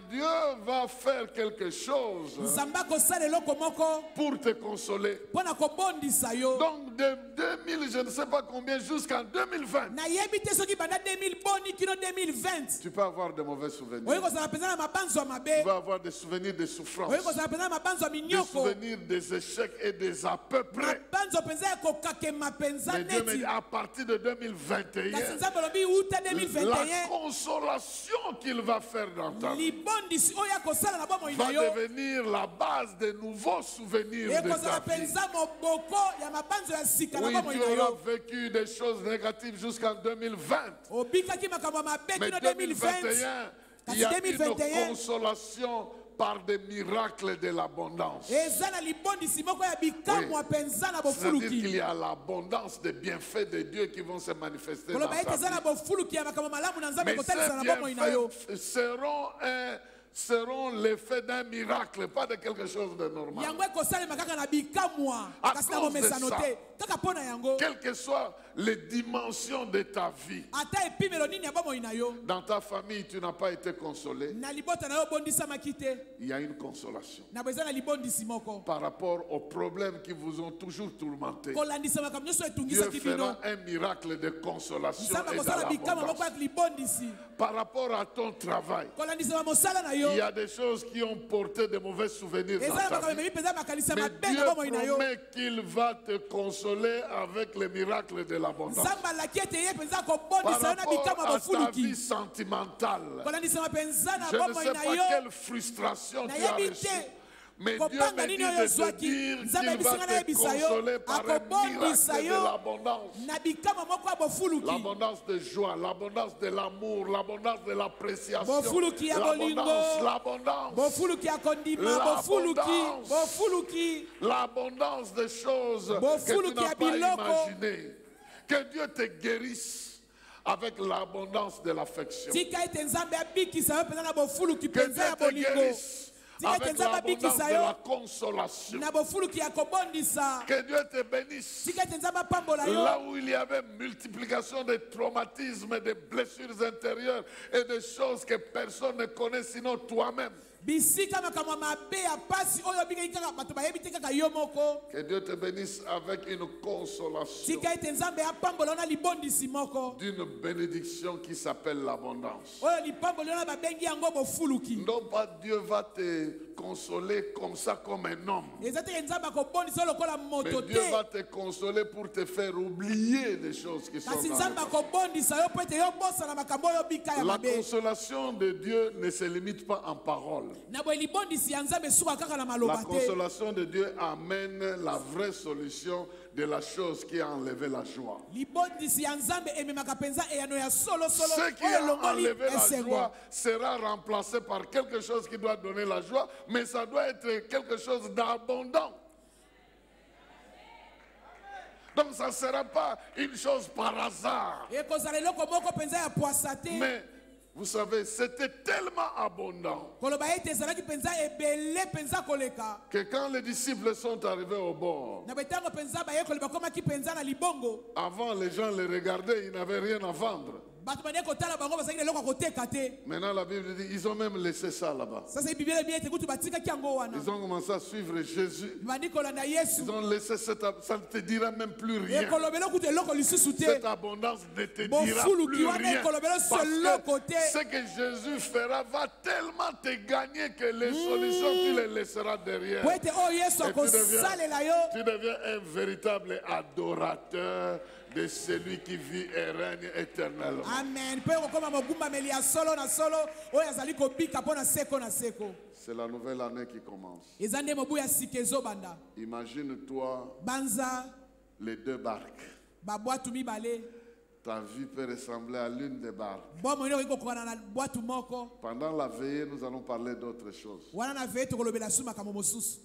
Dieu va faire quelque chose nzambe akosala eloko moko pour te consoler. mpo na kobondisa yo. Donc de 2000, je ne sais pas combien, jusqu'en 2020, nayebi te soki banda 2000 boni kino 2020 tu peux avoir de mauvais souvenirs. oyi kozala penza na mabanzo ya Tu mabe. vas avoir des souvenirs de souffrance, oyi kozala penza na mabanzo ya des minyoko. souvenirs des échecs et des à peu près. mabanzo penza ya kokakema penza Mais Dieu me neti. dit, à partir de 2021, kasi nzambe alobi uta la 2021 consolation qu'il va faire dans ta vie libondisi oyo akosala na bomoi va na yo devenir la base de nouveaux souvenirs de ta ekozala vie. penza moboko ya mabanzo ya sika na Oui, bomoi tu na auras yo. vécu des choses négatives jusqu'en 2020. obikaki makambo ya mabe Mais kino 2021, 2020 il y a kasi une 2021 consolation par des miracles de l'abondance. eza na libondisi moko ya bikamwa penza na C'est-à-dire qu'il bofuluki. y a l'abondance des bienfaits de Dieu qui vont se manifester dans koloba ete ta eza na vie. bofuluki ya makambo malamu na nzambe Mais kotalisa na ces bomoi na yo. bienfaits seront l'effet d'un miracle, pas de quelque chose de normal. yango ekosalema kaka na bikamwa À kasi na cause de bomesano ça. te kaka mpo na yango. Quelles que soient les dimensions de ta vie, ata epimelo nini ya bomoi na yo dans ta famille, tu n'as pas été consolé, na libota na yo obondisamaki te il y a une consolation. na bo eza na libondisi moko Par rapport aux problèmes qui vous ont toujours tourmenté, kolandisa makambo nyonso Dieu etungisaki bino. fera un miracle de consolation nzambe et akosala bikamwa moko d'abondance. ya libondisi Par rapport à ton travail, kolandisa mosala na yo. il y a des choses qui ont porté de mauvais souvenirs dans eza na ta makambo vie. ememi mpenza makanisa Mais mabe Dieu na bomoi na yo. promet qu'il va te consoler avec les miracles de l'abondance. nzambe alaki ete ye mpenza Par akobondisa yo na rapport bikamwa à ta vie bofuluki. sentimentale, kolandisa mapenza na je ne bomoi sais na pas yo quelle frustration tu as nayebi reçue. te Mais Dieu kopanga me nini dit oyo de te ozwaki. dire nzambe qu'il abisinga va te nayebisa yo consoler par un akobondisa miracle de yo l'abondance. na bikamwa moko ya bofuluki. L'abondance de joie, l'abondance de l'amour, l'abondance de l'appréciation, Bofuluki ya bolingo. l'abondance, bofuluki ya kondima L'abondance. bofuluki bofuluki l'abondance des choses que tu Bofuluki n'as ya pas biloko. imaginées. Que Dieu te guérisse avec l'abondance de l'affection. tika ete nzambe abikisa yo mpenza na bofuluki Que mpenza Dieu ya te bolingo. guérisse tika ete avec nzambe l'abondance abikisa de la yo consolation. na bofuluki ya kobondisa. Que Dieu te bénisse. tika ete nzambe apambola yo Là où il y avait multiplication de traumatismes, de blessures intérieures et de choses que personne ne connaît sinon toi-même. bisika makambo ya mabe ya pasi oyo obikaki kaka bato bayebi te kaka yo moko. Que Dieu te bénisse avec une consolation tika ete nzambe apambola yo na libondisi moko d'une bénédiction qui s'appelle l'abondance. oyo lipamboli yo na babengi yango bofuluki. Non pas Dieu va te consoler comme ça, comme un homme. eza te nzambe akobondisa yo lokola Mais moto Dieu te va te consoler pour te faire oublier les choses qui sont kasi dans nzambe le akobondisa yo mpo ete yo bosana makambo oyo bika ya La mabe. consolation de Dieu ne se limite pas en paroles. na boye libondisi ya nzambe esuka kaka na La maloba te. consolation de Dieu amène la vraie solution de la chose qui a enlevé la joie. libondisi ya nzambe ememaka mpenza eyano ya solosolo Ce qui oyo a elongoli enlevé la esengo. joie sera remplacé par quelque chose qui doit donner la joie, mais ça doit être quelque chose d'abondant. Donc ça ne sera pas une chose par hasard. ekozala eloko moko mpenza ya pwasa te. Mais vous savez, c'était tellement abondant koloba ete ezalaki mpenza ebele mpenza koleka. que quand les disciples sont arrivés au bord, na betango mpenza bayekoli bakomaki mpenza na libongo. avant les gens les regardaient, ils n'avaient rien à vendre. bato banie kotala bango bazalaki na eloko ya koteka te. Maintenant la Bible dit, ils ont même laissé ça là-bas. sasa bibiele mi ete kutu batikaki yango wana. Ils ont commencé à suivre Jésus. bandi kolanda yesu. Ils ont laissé ça ne te dira même plus rien. ekolobela kutu eloko lisusu te. Cette abondance ne te dira bofuluki plus wana rien. ekolobela Parce seloko que te. ce que Jésus fera va tellement te gagner que les solutions, tu les laisseras derrière. po ete oyo yesu Et akosalela yo. tu deviens un véritable adorateur de celui qui vit et règne éternellement. amen mpo ekokoma mogumbameli ya solo na solo oyo azali kobika mpo na seko na seko. C'est la nouvelle année qui commence. eza nde mobu ya sika ezobanda. Imagine-toi banza les deux barques. babwatu mibale. Ta vie peut ressembler à l'une des barques. bomo ino ikokoka na bwatu moko Pendant la veillée, nous allons parler d'autres choses. wana na veye tokolobela su makambo mosusu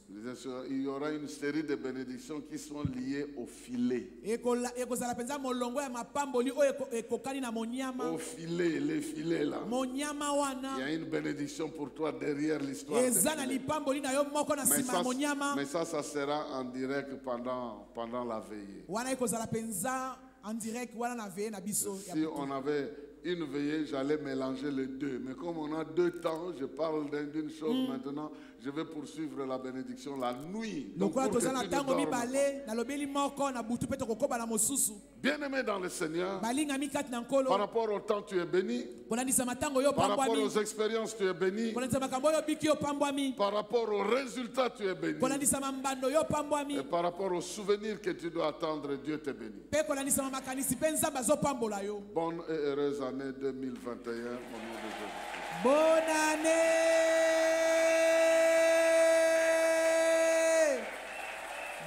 Il y aura une série de bénédictions qui sont liées au filet. ekozala mpenza molongo ya mapamboli oyo ekokani na monyama Au filet, les filets là. monyama Il y wana a une bénédiction pour toi derrière l'histoire. des eza na filets. lipamboli na yo moko na Mais nsima ya monyama ça sera en direct pendant la veillée. wana ekozala mpenza en direct wana na veye na biso ya Si butu. on avait une veillée, j'allais mélanger les deux. Mais comme on a 2 temps, je parle d'une chose maintenant. Je vais poursuivre la bénédiction la nuit. Donc, lokola pour que toza tu na ne ntango dormes mibale nalobeli moko na butu mpe tokokoba na mosusu Bien-aimé dans le Seigneur, balingami kati na par nkolo rapport au temps, tu es béni. kolandisa matango oyo Par rapport opambwami aux expériences, tu es béni. kolandisa makambo oyo obiki opambwami Par rapport aux résultats, tu es béni. kolandisa mambando oyo opambwami Et par rapport aux souvenirs que tu dois attendre, Dieu te bénit. mpe kolandisa makanisi mpe nzambe azopambola yo. Bonne et heureuse année 2021 au nom de Jésus. Bonne année!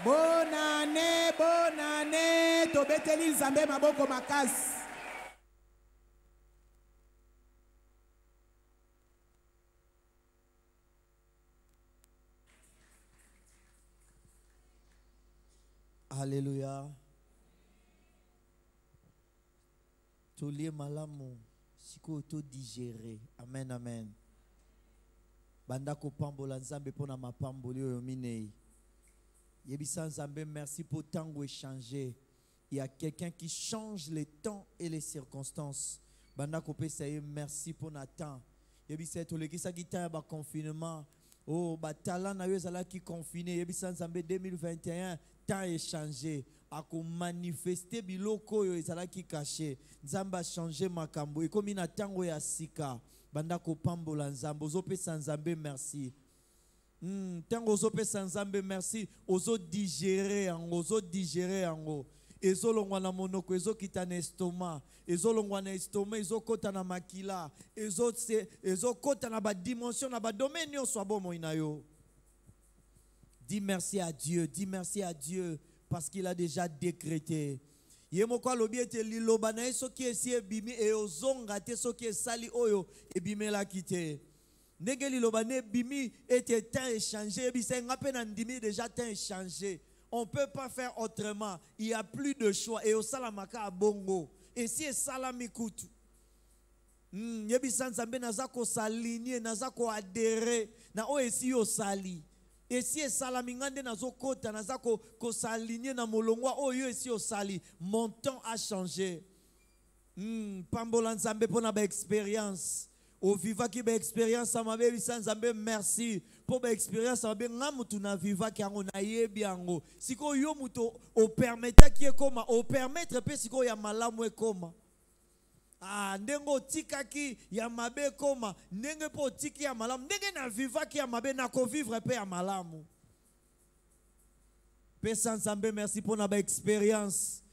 Bonne année, bonne année! Tobeteli nzambe maboko makasi. Alléluia. Tolie malamu siko to digérer. Amen, amen. Banda ko pambola nzambe pona mapamboli oyo minei. Yebisa nzambe, merci pour tango échanger. Il y a quelqu'un qui change les temps et les circonstances. Banda ko pesa ye merci pour Nathan. Yebisa tolekisa kita ba confinement. Oh, batala na yo ezala ki confiné. Yebisa nzambe 2021 temps échangé. Ako manifester biloko yo ezala ki caché. Nzambe a changé makambo. Et comme na tango ya sika. Banda ko pambola nzambe. Ozo pesa nzambe merci. Tango ozo pesa nzambe merci. Ozo digérer ango. Ezo longwa na monoko, ezo kita na estomac, ezo longwa na estomac, ezo kota na makila, ezo kota na ba dimension, na ba domaine nyonso abomo ina yo. Dis merci à Dieu parce qu'il a déjà décrété. Yemoko lobi ete liloba na eso ki esi ebimi e ozonga te so ki esali oyo ebimela kite. Ndenge liloba ne bimi ete temps échangé, ebisa ngape na ndimi déjà temps échangé. On ne peut pas faire autrement. Il n'y a plus de choix. Et au salamaka à bongo. Et si c'est salamikutu. Yebisan zambe nazako s'aligner, nazako adhérer. Na o esi yo sali. Et si c'est salamingande nazo kota, nazako ko s'aligner na molongwa o yo esi yo sali. Mon temps a changé. Pambolan zambe pona ba expérience. Au viva qui ba expérience à ma baby sans zambe merci. Pour ba expérience à ben ngamutu na viva qui ango na yebi ango. Siko yo muto o permettre qui est comme o permettre pe siko ya malamu e koma. Ah ndengo tika ki ya mabe koma ndenge po tiki ya malamu ndenge na viva ki ya mabe na ko vivre pe ya malamu. Pe sans zambe merci pour na ba expérience.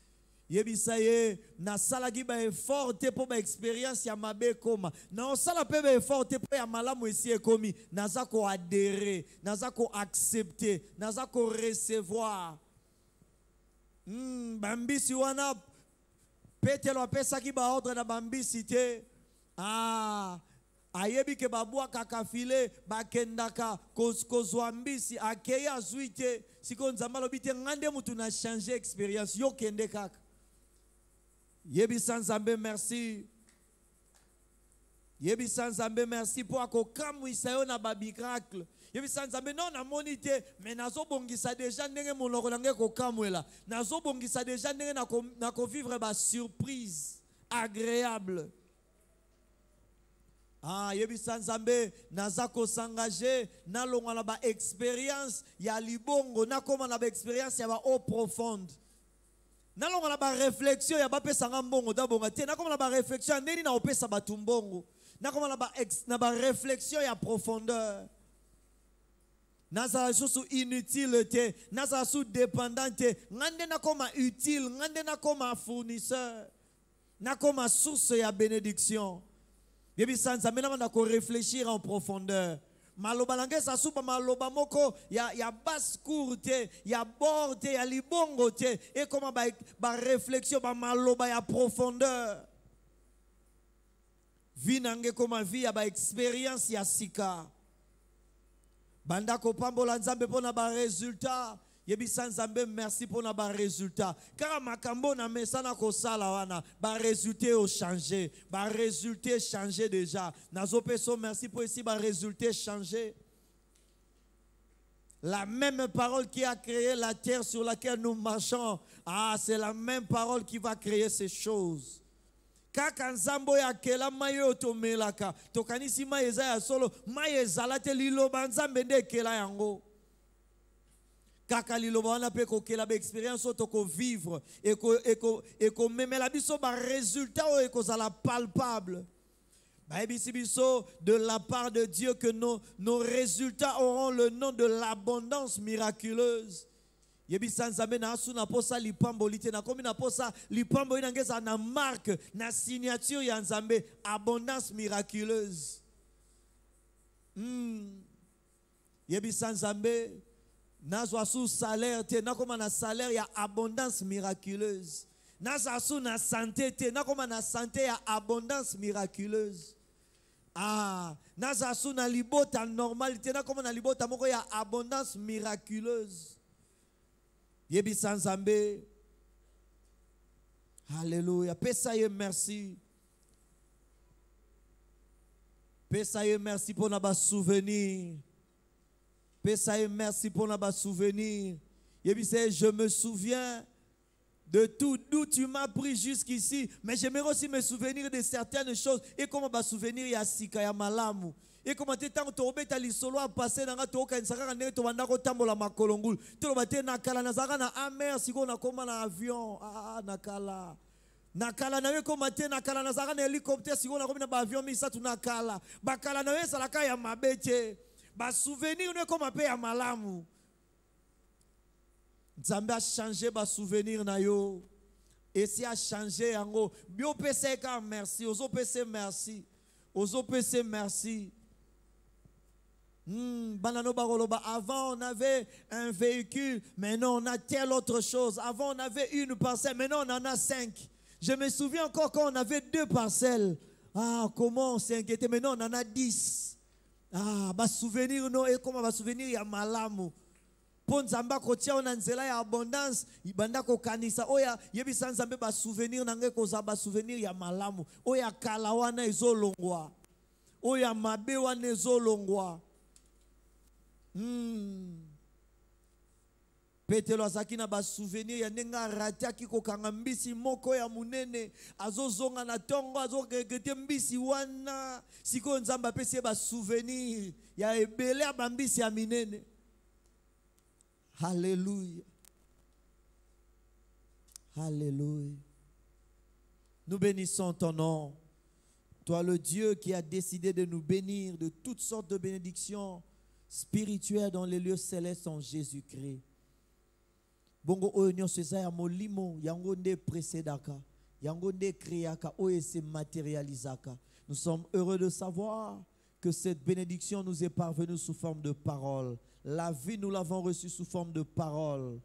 Yebisa ye na sala ki ba effort te po ba expérience ya mabe koma na sala pe ba effort te po ya malamu esi ekomi nazako adhérer nazako accepter nazako recevoir bambisi wana petelo apesa ki ba ordre na bambisi te ayebi ke babwa kakafile bakendaka kozwa mbisi akeya azwi te siko nzambe alobi te ngande mutu na changer expérience yo kende kaka. Yebisan Zambé merci. Yebisan Zambé merci pour akokamu isayo na ba miracle. Yebisan Zambé non na monité mais nazo bongisa déjà ndenge monoko nange ko kamwela. Nazo bongisa déjà ndenge na ko vivre ba surprise agréable. Yebisan Zambé nazako s'engager na longa na ba expérience ya libongo na koma na ba expérience ya ba eau profonde. Nalonga na ba réflexion ya ba pesa ngambongo dabonga te nakoma na ba réflexion ndeni na opesa batumbongo nakoma na ba réflexion ya profondeur naza susu inutile te naza su dépendant te ngande nakoma utile ngande nakoma fournisseur nakoma source ya bénédiction. Yebi sanza mena na ko réfléchir en profondeur maloba nange sasuba maloba moko ya basse cour te, ya bord te, ya libongo te, et comment ba réflexion ba maloba ya profondeur. Vi nange koma vi ya ba expérience ya sika. Banda ko pambola nzambe pona ba résultat. Yebisa nzambe merci pona ba résultat. Car makambo na mesana ko sala wana ba résultat au changer, ba résultat changer déjà. Nazo peso merci pour ici ba résultat changer. La même parole qui a créé la terre sur laquelle nous marchons, c'est la même parole qui va créer ces choses. Kaka nzambo ya kela mayo tomelaka tokanisi mayeza ya solo mayeza te liloba nzambe nde kela yango kaka liloba wana pe ko kela ba expérience to ko vivre et ko memela biso ba résultat o ko zala palpable ba ebisi biso de la part de Dieu que nos résultats auront le nom de l'abondance miraculeuse. Yebisa nzambe na asu na posa lipambo lite na komi na posa lipambo ina ngeza na marque na signature ya nzambe abondance miraculeuse. Yebisa nzambe nazo asu salaire te na koma na salaire ya abondance miraculeuse. Nazo asu na santé te na koma na santé ya abondance miraculeuse. Nazo asu na libota normalité na koma na libota moko ya abondance miraculeuse. Yebisa nzambe. Alléluia. Pesaye merci. Pesaye merci pour nos souvenirs. Pesaye merci pour nos souvenirs. Yebisa, je me souviens de tout d'où tu m'as pris jusqu'ici, mais j'aimerais aussi me souvenir de certaines choses. Et comment me souvenir ya sika ya malamu. Et comment tu tant tobeta li solo a passé dans to ka nsaka ndenge to banda ko tambola makolongulu to bate na kala na zaka na amer siko na koma na avion na kala na we koma te na kala na zaka na hélicoptère siko na koma na ba avion misa tu na kala ba kala na we salaka ya mabete ba souvenir ne koma pe ya malamu. Nzambe a changé ba souvenir na yo et si a changé yango bio pese ka merci ozo pese merci ozo pese merci. Avant on avait un véhicule, maintenant on a telle autre chose. Avant on avait une parcelle, maintenant on en a 5. Je me souviens encore quand on avait 2 parcelles. Comment on s'est inquiété, maintenant on en a 10. Bah souvenir non et comment va souvenir ya malamu. Pour nzamba kotia on nzela ya abondance, ibanda ko kanisa oya yebisa nzambe ba souvenir nange koza ba souvenir ya malamu. Oya kalawana ezolongwa. Oya mabe wana ezolongwa. Petelo azaki na ba souvenir ya nenga ratiaki ko kanga mbisi moko ya munene azozonga na tongo azokekete mbisi wana siko nzamba pese ba souvenir ya ebele ya bambisi ya minene. Alléluia. Alléluia. Nous bénissons ton nom. Toi le Dieu qui a décidé de nous bénir de toutes sortes de bénédictions spirituel dans les lieux célestes en Jésus-Christ. Bongo oyo seza ya molimo yango nde précédaka yango nde créaka oyo se matérialisaka. Nous sommes heureux de savoir que cette bénédiction nous est parvenue sous forme de parole. La vie nous l'avons reçue sous forme de parole.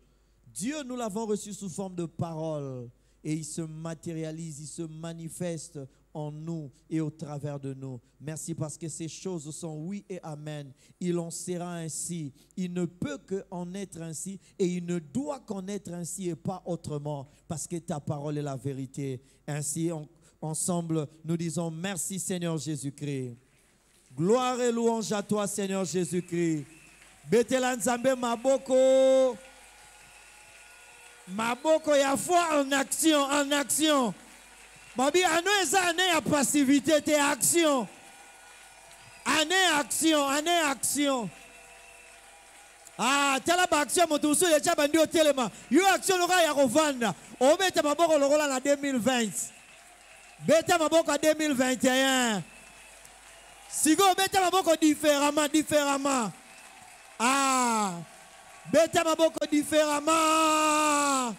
Dieu nous l'avons reçu sous forme de parole et il se matérialise, il se manifeste en nous et au travers de nous. Merci parce que ces choses sont oui et amen. Il en sera ainsi. Il ne peut qu'en être ainsi et il ne doit qu'en être ainsi et pas autrement parce que ta parole est la vérité. Ainsi, ensemble, nous disons merci Seigneur Jésus-Christ. Gloire et louange à toi Seigneur Jésus-Christ. Betela nzambe maboko. Maboko ya foi en action, en action. Babi, année eza année ya passivité, te action. Année action, année action. Tala ba action motusu ya cha bandi otelema. Yo action loka ya kovanda. Obeta maboko lokola na 2020. Beta maboko 2021. Sigo beta maboko différemment. Beta maboko différemment.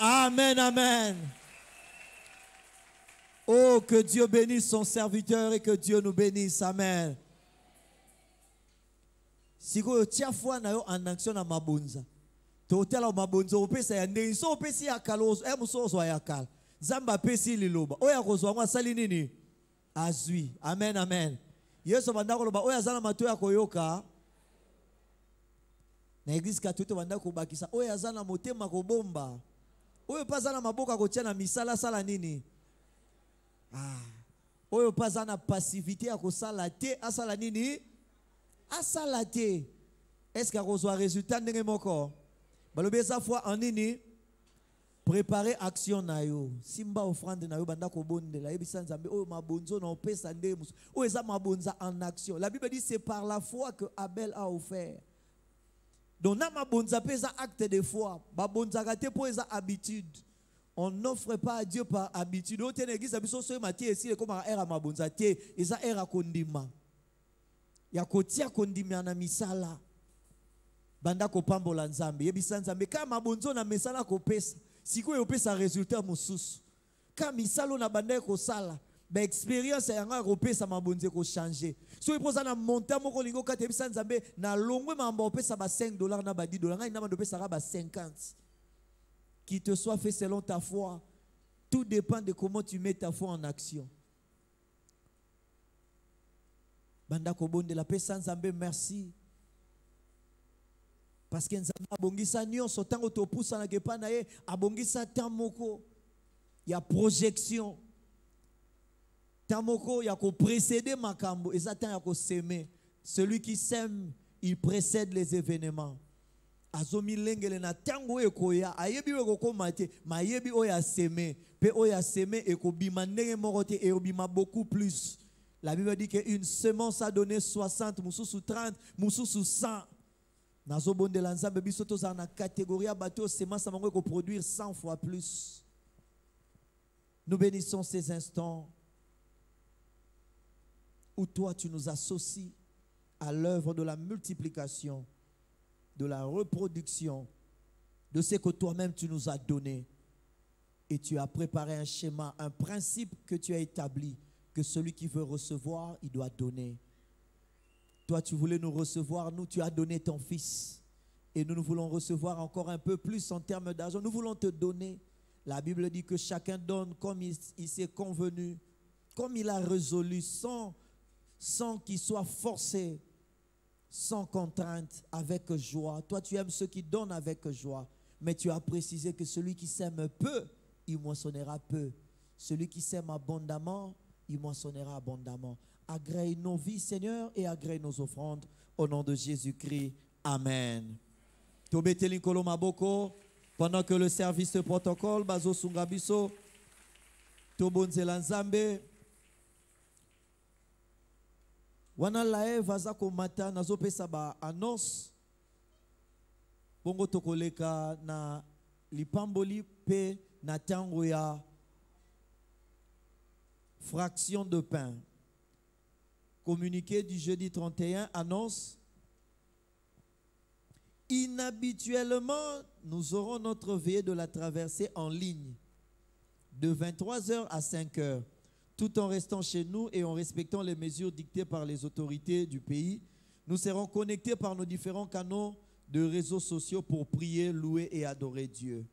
Amen, amen. Oh, que Dieu bénisse son serviteur et que Dieu nous bénisse. Amen. Si vous avez foi en action à mabonza, totala mabonza opesa ya ndenge so opesi ya kalozo e musozo ya kala. Zamba pesi liloba. Oya kozwa mwa sali nini? Azwi. Amen, amen. Yesu bandako loba oya zana matoya koyoka. Na église catholique bandako bakisa oya zana motema kobomba. Oyo pazana maboka kotia na misala sala nini? Oyo pazana passivité ya kosala te asala nini? Asala te. Est-ce qu'il y a un résultat ndenge moko? Balobi sa foi en nini? Préparer action na yo. Simba offrande na yo banda ko bondela yebisa nzambe oyo mabonzo na opesa nde musu. Oyo eza mabonza en action. La Bible dit c'est par la foi que Abel a offert. Donc na mabonza pesa acte de foi. Babonza kate po eza habitude. On n'offre pas à Dieu par habitude. O tene église biso so mati esi comme era mabonza te, eza era kondima. Ya kotia kondima na misala. Banda ko pambola nzambe yebisa nzambe kama mabonzo na misala ko pesa. Siko yo pesa résultat mosusu. Kama misalo na banda ko sala, ba expérience yanga ko pesa mabonzo ko changer. So ipoza na monta moko lingo kate yebisa nzambe na longwe mamba pesa ba $5 na ba $10 ngai na mando pesa ba 50. Qu'il te soit fait selon ta foi. Tout dépend de comment tu mets ta foi en action. Banda ko bonde la pesa nzambe merci. Parce que nzambe abongisa nyonso tango topusa na kepa na ye abongisa tamoko ya projection. Tamoko ya ko précéder makambo ezatan ya ko semer. Celui qui sème, il précède les événements. Azomi lengele na tango ekoya ayebi we kokoma te mayebi oya semer pe oya semer ekobima ndenge moko te e obima beaucoup plus. La Bible dit qu'une semence a donné 60, mususu 30, mususu 100. Nazo bonde la nzambe biso toza na catégorie ya bateau semence mango ko produire 100 fois plus. Nous bénissons ces instants où toi tu nous associes à l'œuvre de la multiplication, de la reproduction, de ce que toi-même tu nous as donné. Et tu as préparé un schéma, un principe que tu as établi, que celui qui veut recevoir, il doit donner. Toi, tu voulais nous recevoir, nous, tu as donné ton Fils. Et nous voulons recevoir encore un peu plus en termes d'argent. Nous voulons te donner. La Bible dit que chacun donne comme il s'est convenu, comme il a résolu, sans qu'il soit forcé, sans contrainte, avec joie. Toi, tu aimes ceux qui donnent avec joie. Mais tu as précisé que celui qui sème peu, il moissonnera peu. Celui qui sème abondamment, il moissonnera abondamment. Agrée nos vies, Seigneur, et agrée nos offrandes. Au nom de Jésus-Christ. Amen. Tobeteli kolo maboko. Pendant que le service de protocole, bazo sungabiso, tobonzela nzambe. Wana lae vaza komata nazo pesa ba annonce. Bongo tokoleka na lipamboli pe na tango ya fraction de pain. Communiqué du jeudi 31 annonce: inhabituellement, nous aurons notre veillée de la traversée en ligne de 23h à 5h, tout en restant chez nous et en respectant les mesures dictées par les autorités du pays. Nous serons connectés par nos différents canaux de réseaux sociaux pour prier, louer et adorer Dieu.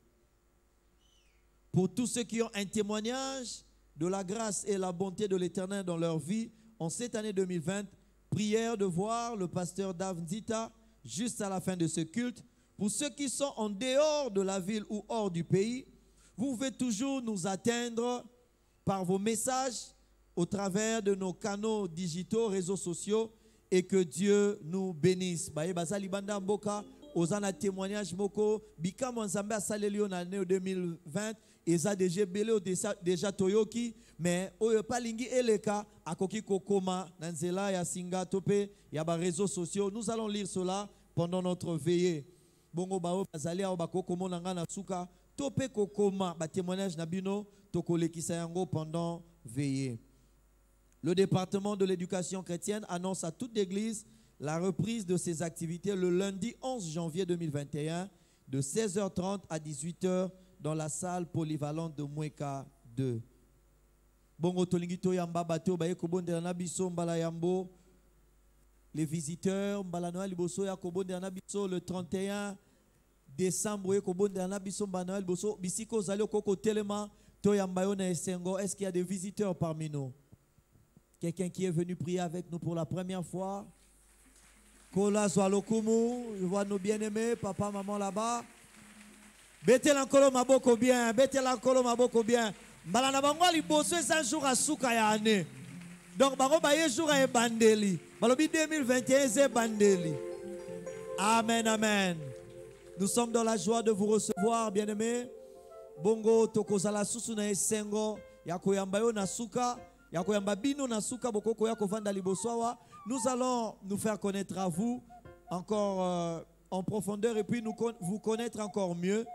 Pour tous ceux qui ont un témoignage de la grâce et la bonté de l'Éternel dans leur vie, en cette année 2020, prière de voir le pasteur Dave Nzita juste à la fin de ce culte. Pour ceux qui sont en dehors de la ville ou hors du pays, vous pouvez toujours nous atteindre par vos messages au travers de nos canaux digitaux, réseaux sociaux, et que Dieu nous bénisse. Baye bazali banda mboka ozana témoignage moko bika monzambe asaleli na année 2020 eza déjà toyoki mais oyo palingi eleka akoki kokoma na nzela ya singa tope ya ba réseaux sociaux. Nous allons lire cela pendant notre veillée. Bongo bao bazali ao bakoko na nga na suka tope kokoma ba témoignage na bino tokolekisa yango pendant veillée. Le département de l'éducation chrétienne annonce à toute l'église la reprise de ses activités le lundi 11 janvier 2021 de 16h30 à 18h dans la salle polyvalente de Mweka 2. Bongo tolingi to yamba bato baye kobondela na biso mbala yambo. Les visiteurs mbala Noël liboso ya kobondela na biso le 31 décembre ye kobondela na biso mbala Noël liboso bisiko zali okoko telema to yamba yo na esengo. Est-ce qu'il y a des visiteurs parmi nous? Quelqu'un qui est venu prier avec nous pour la première fois? Kola Zwalokumu, je vois nos bien-aimés, papa, maman là-bas. Bete lankolo maboko bien, bete lankolo maboko bien. Balana bangwa liboso un jour à souka ya ane. Donc bango baye jour à bandeli. Balobi 2021 c'est bandeli. Amen, amen. Nous sommes dans la joie de vous recevoir, bien-aimés. Bongo tokozala susu na esengo ya koyamba yo na suka, ya koyamba bino na suka bokoko ya kovanda liboso awa. Nous allons nous faire connaître à vous encore en profondeur et puis vous connaître encore mieux.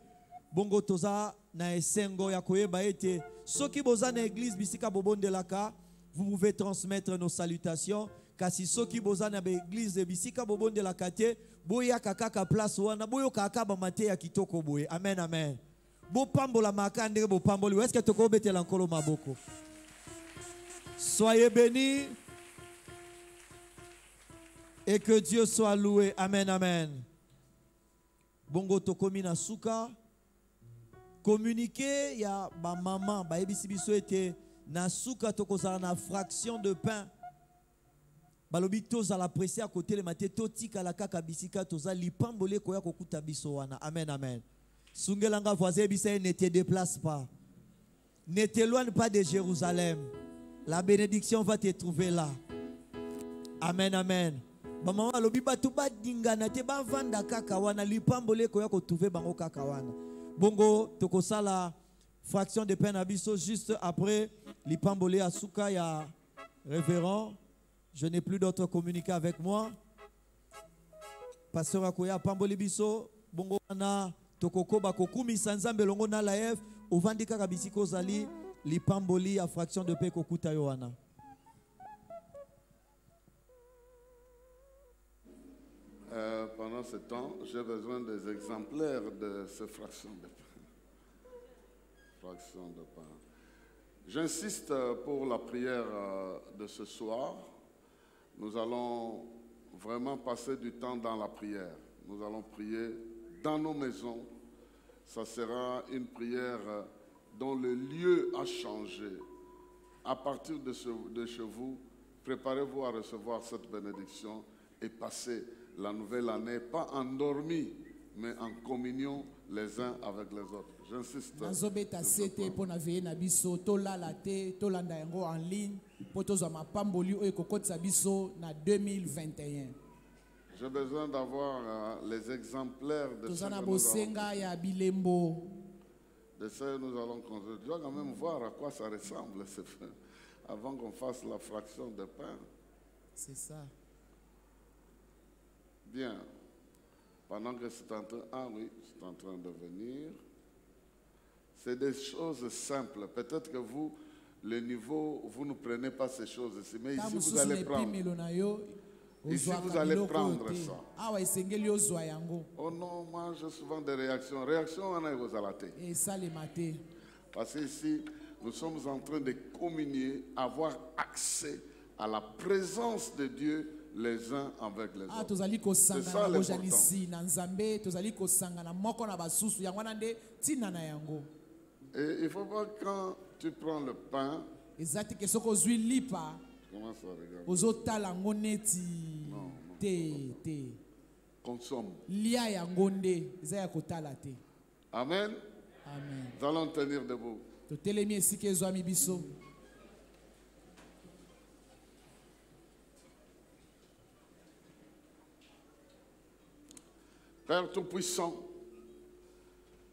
Bongo toza na esengo ya koyeba ete soki boza na église bisika bobondelaka, vous pouvez transmettre nos salutations. Kasi soki boza na église bisika bobondelaka te, boya kaka place wana boyo kaka ba mate ya kitoko boye. Amen, amen. Bo pambola makande bo pamboli. Est-ce que toko betela nkolo maboko? Soyez bénis. Et que Dieu soit loué. Amen, amen. Bongo tokomi na suka. Communiquer ya ba maman ba ebisi biso ete na suka tokozala na fraction de pain. Balobi tozala pressé à côté le maté totika la kaka bisika toza lipambole koya kokuta biso wana. Amen, amen. Sungelanga voisin bisa ne te déplace pas. Ne t'éloigne pas de Jérusalem. La bénédiction va te trouver là. Amen, amen. Maman alobi batu ba dingana te ba vanda kaka wana lipambole koya ko trouver bango kaka wana. Bongo tokosala fraction de pain abiso juste après lipambole asuka ya révérend. Je n'ai plus d'autres communiqués avec moi. Pasteur akoya pambole biso bongo wana tokoko bakokumi sanzambe longo na live ovandi kaka bisiko zali lipamboli a fraction de pain kokuta yo wana. Pendant ce temps, j'ai besoin des exemplaires de ces fractions de pain. Fractions de pain. J'insiste pour la prière de ce soir. Nous allons vraiment passer du temps dans la prière. Nous allons prier dans nos maisons. Ça sera une prière dont le lieu a changé. À partir de chez vous, préparez-vous à recevoir cette bénédiction et passer la nouvelle année, pas endormi, mais en communion les uns avec les autres. J'insiste. J'ai besoin d'avoir les exemplaires de ce que nous allons construire. Je dois quand même voir à quoi ça ressemble avant qu'on fasse la fraction de pain. C'est ça. Bien. Pendant que c'est en train... Ah oui, c'est en train de venir. C'est des choses simples. Peut-être que vous, le niveau, vous ne prenez pas ces choses ici. Mais ici, vous allez prendre. Ici, vous allez prendre ça. Oh non, moi, j'ai souvent des réactions. Réactions, on a aux alatés. Parce qu'ici, nous sommes en train de communier, avoir accès à la présence de Dieu les uns avec les autres. C'est ça l'important. Et il ne faut pas quand tu prends le pain, comment ça regarde? Consomme. Amen. Nous allons tenir debout. Père Tout-Puissant,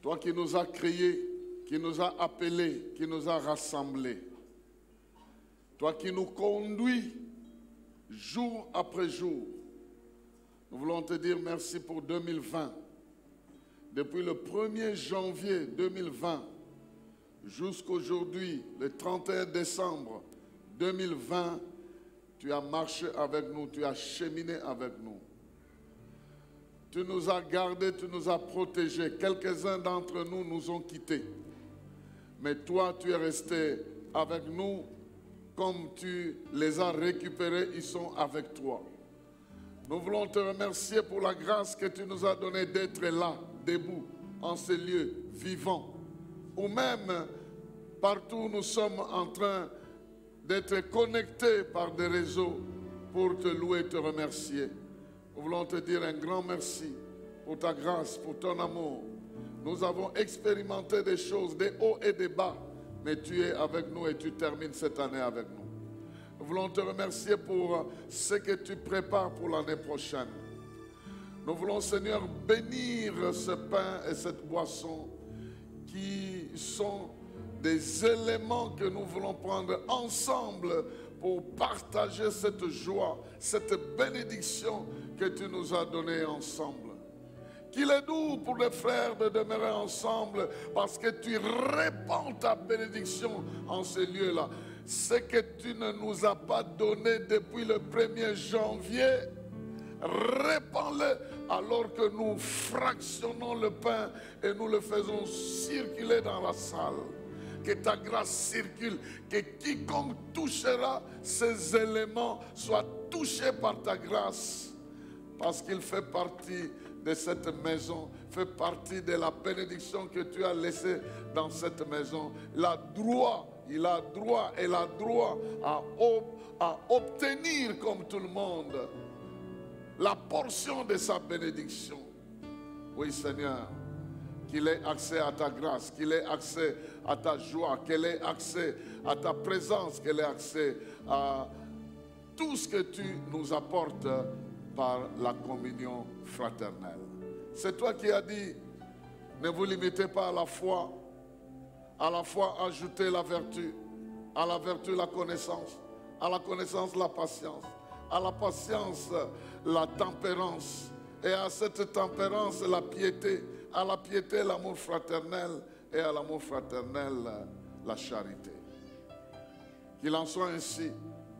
toi qui nous as créés, qui nous as appelés, qui nous as rassemblés, toi qui nous conduis jour après jour, nous voulons te dire merci pour 2020. Depuis le 1er janvier 2020 jusqu'aujourd'hui, le 31 décembre 2020, tu as marché avec nous, tu as cheminé avec nous. Tu nous as gardés, tu nous as protégés. Quelques-uns d'entre nous nous ont quittés. Mais toi, tu es resté avec nous comme tu les as récupérés, ils sont avec toi. Nous voulons te remercier pour la grâce que tu nous as donnée d'être là, debout, en ces lieux, vivants. Ou même, partout où nous sommes en train d'être connectés par des réseaux pour te louer et te remercier. Nous voulons te dire un grand merci pour ta grâce, pour ton amour. Nous avons expérimenté des choses, des hauts et des bas, mais tu es avec nous et tu termines cette année avec nous. Nous voulons te remercier pour ce que tu prépares pour l'année prochaine. Nous voulons, Seigneur, bénir ce pain et cette boisson qui sont des éléments que nous voulons prendre ensemble pour partager cette joie, cette bénédiction que tu nous as donnée ensemble. Qu'il est doux pour les frères de demeurer ensemble parce que tu répands ta bénédiction en ces lieux-là. Ce que tu ne nous as pas donné depuis le 1er janvier, répands-le alors que nous fractionnons le pain et nous le faisons circuler dans la salle. Que ta grâce circule, que quiconque touchera ces éléments soit touché par ta grâce, parce qu'il fait partie de cette maison, fait partie de la bénédiction que tu as laissée dans cette maison. Il a droit à obtenir comme tout le monde la portion de sa bénédiction. Oui, Seigneur, qu'il ait accès à ta grâce, qu'il ait accès à ta joie, qu'il ait accès à ta présence, qu'il ait accès à tout ce que tu nous apportes par la communion fraternelle. C'est toi qui as dit, ne vous limitez pas à la foi ajoutez la vertu, à la vertu la connaissance, à la connaissance la patience, à la patience la tempérance, et à cette tempérance la piété, à la piété l'amour fraternel, et à l'amour fraternel la charité. Qu'il en soit ainsi,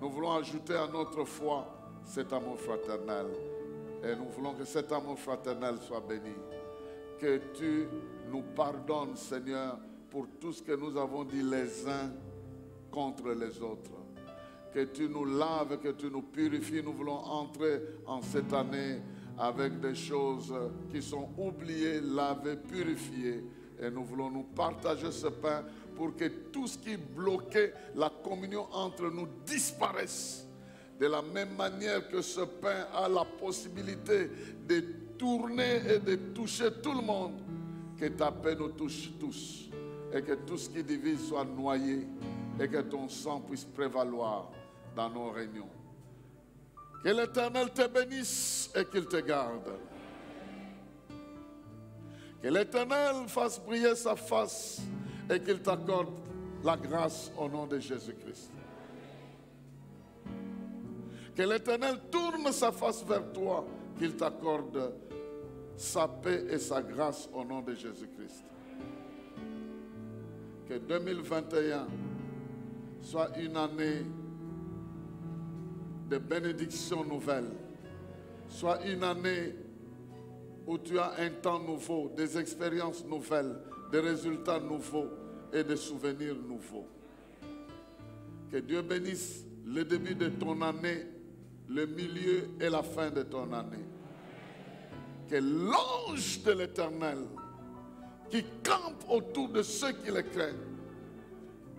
nous voulons ajouter à notre foi cet amour fraternel, et nous voulons que cet amour fraternel soit béni. Que tu nous pardonnes, Seigneur, pour tout ce que nous avons dit les uns contre les autres. Que tu nous laves, que tu nous purifies. Nous voulons entrer en cette année avec des choses qui sont oubliées, lavées, purifiées. Et nous voulons nous partager ce pain pour que tout ce qui bloquait la communion entre nous disparaisse. De la même manière que ce pain a la possibilité de tourner et de toucher tout le monde, que ta paix nous touche tous. Et que tout ce qui divise soit noyé. Et que ton sang puisse prévaloir dans nos réunions. Que l'Éternel te bénisse et qu'il te garde. Que l'Éternel fasse briller sa face et qu'il t'accorde la grâce au nom de Jésus-Christ. Que l'Éternel tourne sa face vers toi, qu'il t'accorde sa paix et sa grâce au nom de Jésus-Christ. Que 2021 soit une année de bénédictions nouvelles, soit une année où tu as un temps nouveau, des expériences nouvelles, des résultats nouveaux et des souvenirs nouveaux. Que Dieu bénisse le début de ton année, le milieu et la fin de ton année. Que l'ange de l'Éternel qui campe autour de ceux qui le craignent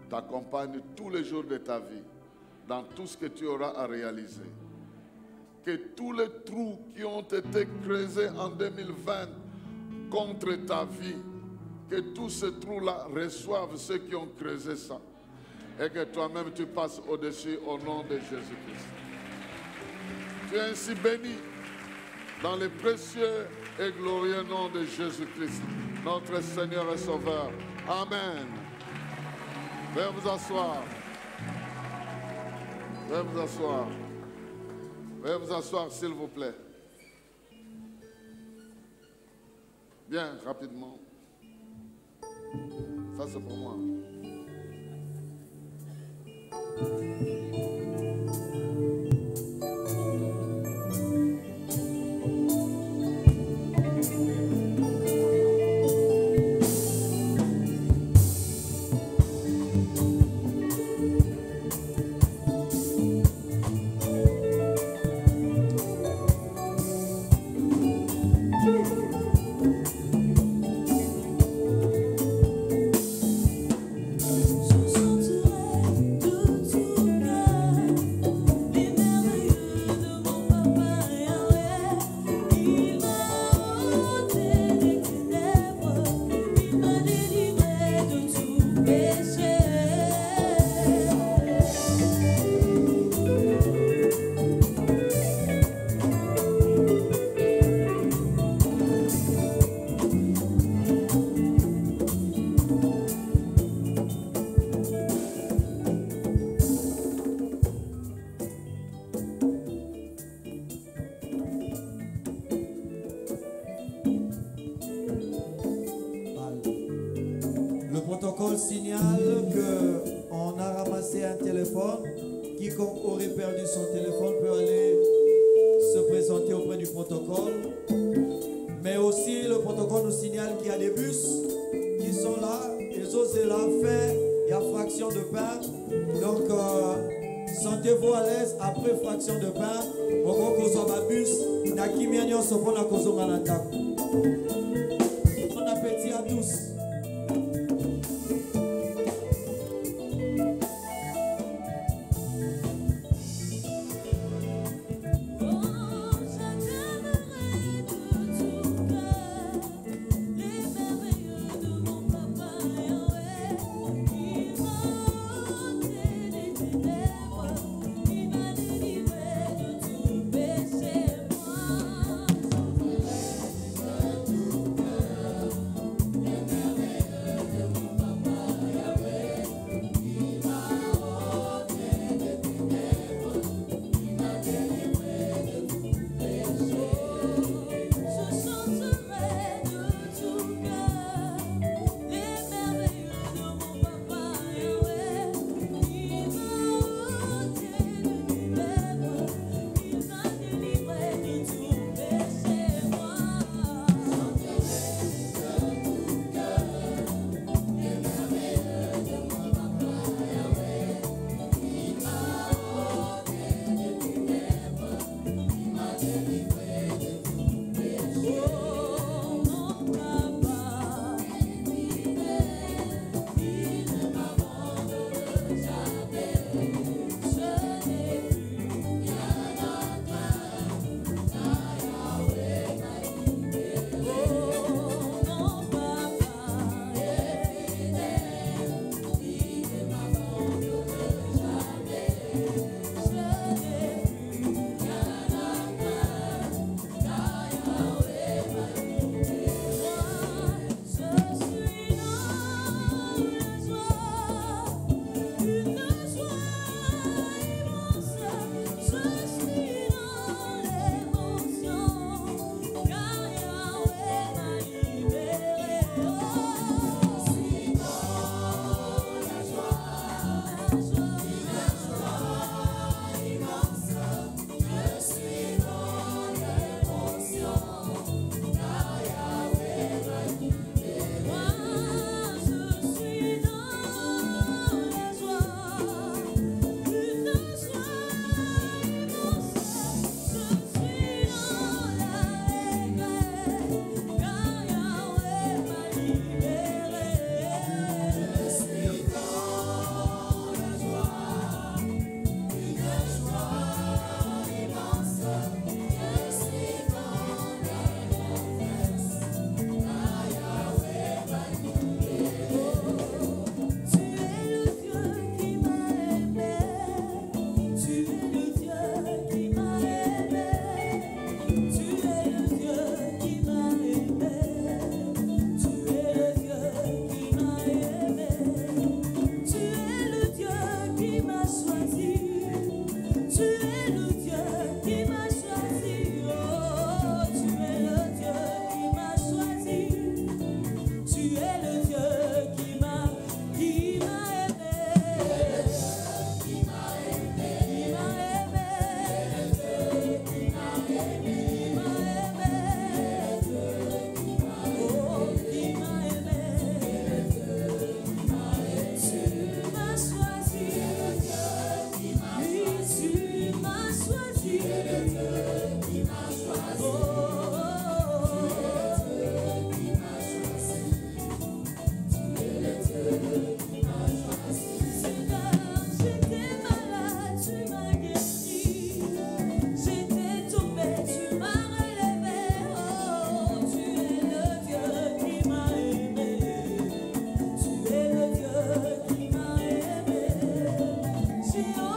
t'accompagne tous les jours de ta vie dans tout ce que tu auras à réaliser. Que tous les trous qui ont été creusés en 2020 contre ta vie, que tous ces trous-là reçoivent ceux qui ont creusé ça. Et que toi-même tu passes au-dessus au nom de Jésus-Christ. Tu es ainsi béni dans le précieux et glorieux nom de Jésus-Christ, notre Seigneur et Sauveur. Amen. Veuillez vous asseoir. Veuillez vous asseoir. Veuillez vous asseoir, s'il vous plaît. Bien, rapidement. Ça, c'est pour moi. passer un téléphone. Quiconque aurait perdu son téléphone peut aller se présenter auprès du protocole. Mais aussi, le protocole nous signale qu'il y a des bus qui sont là. Les autres, c'est là, fait, il y a fraction de pain. Donc, sentez-vous à l'aise après fraction de pain. Bon appétit à tous. She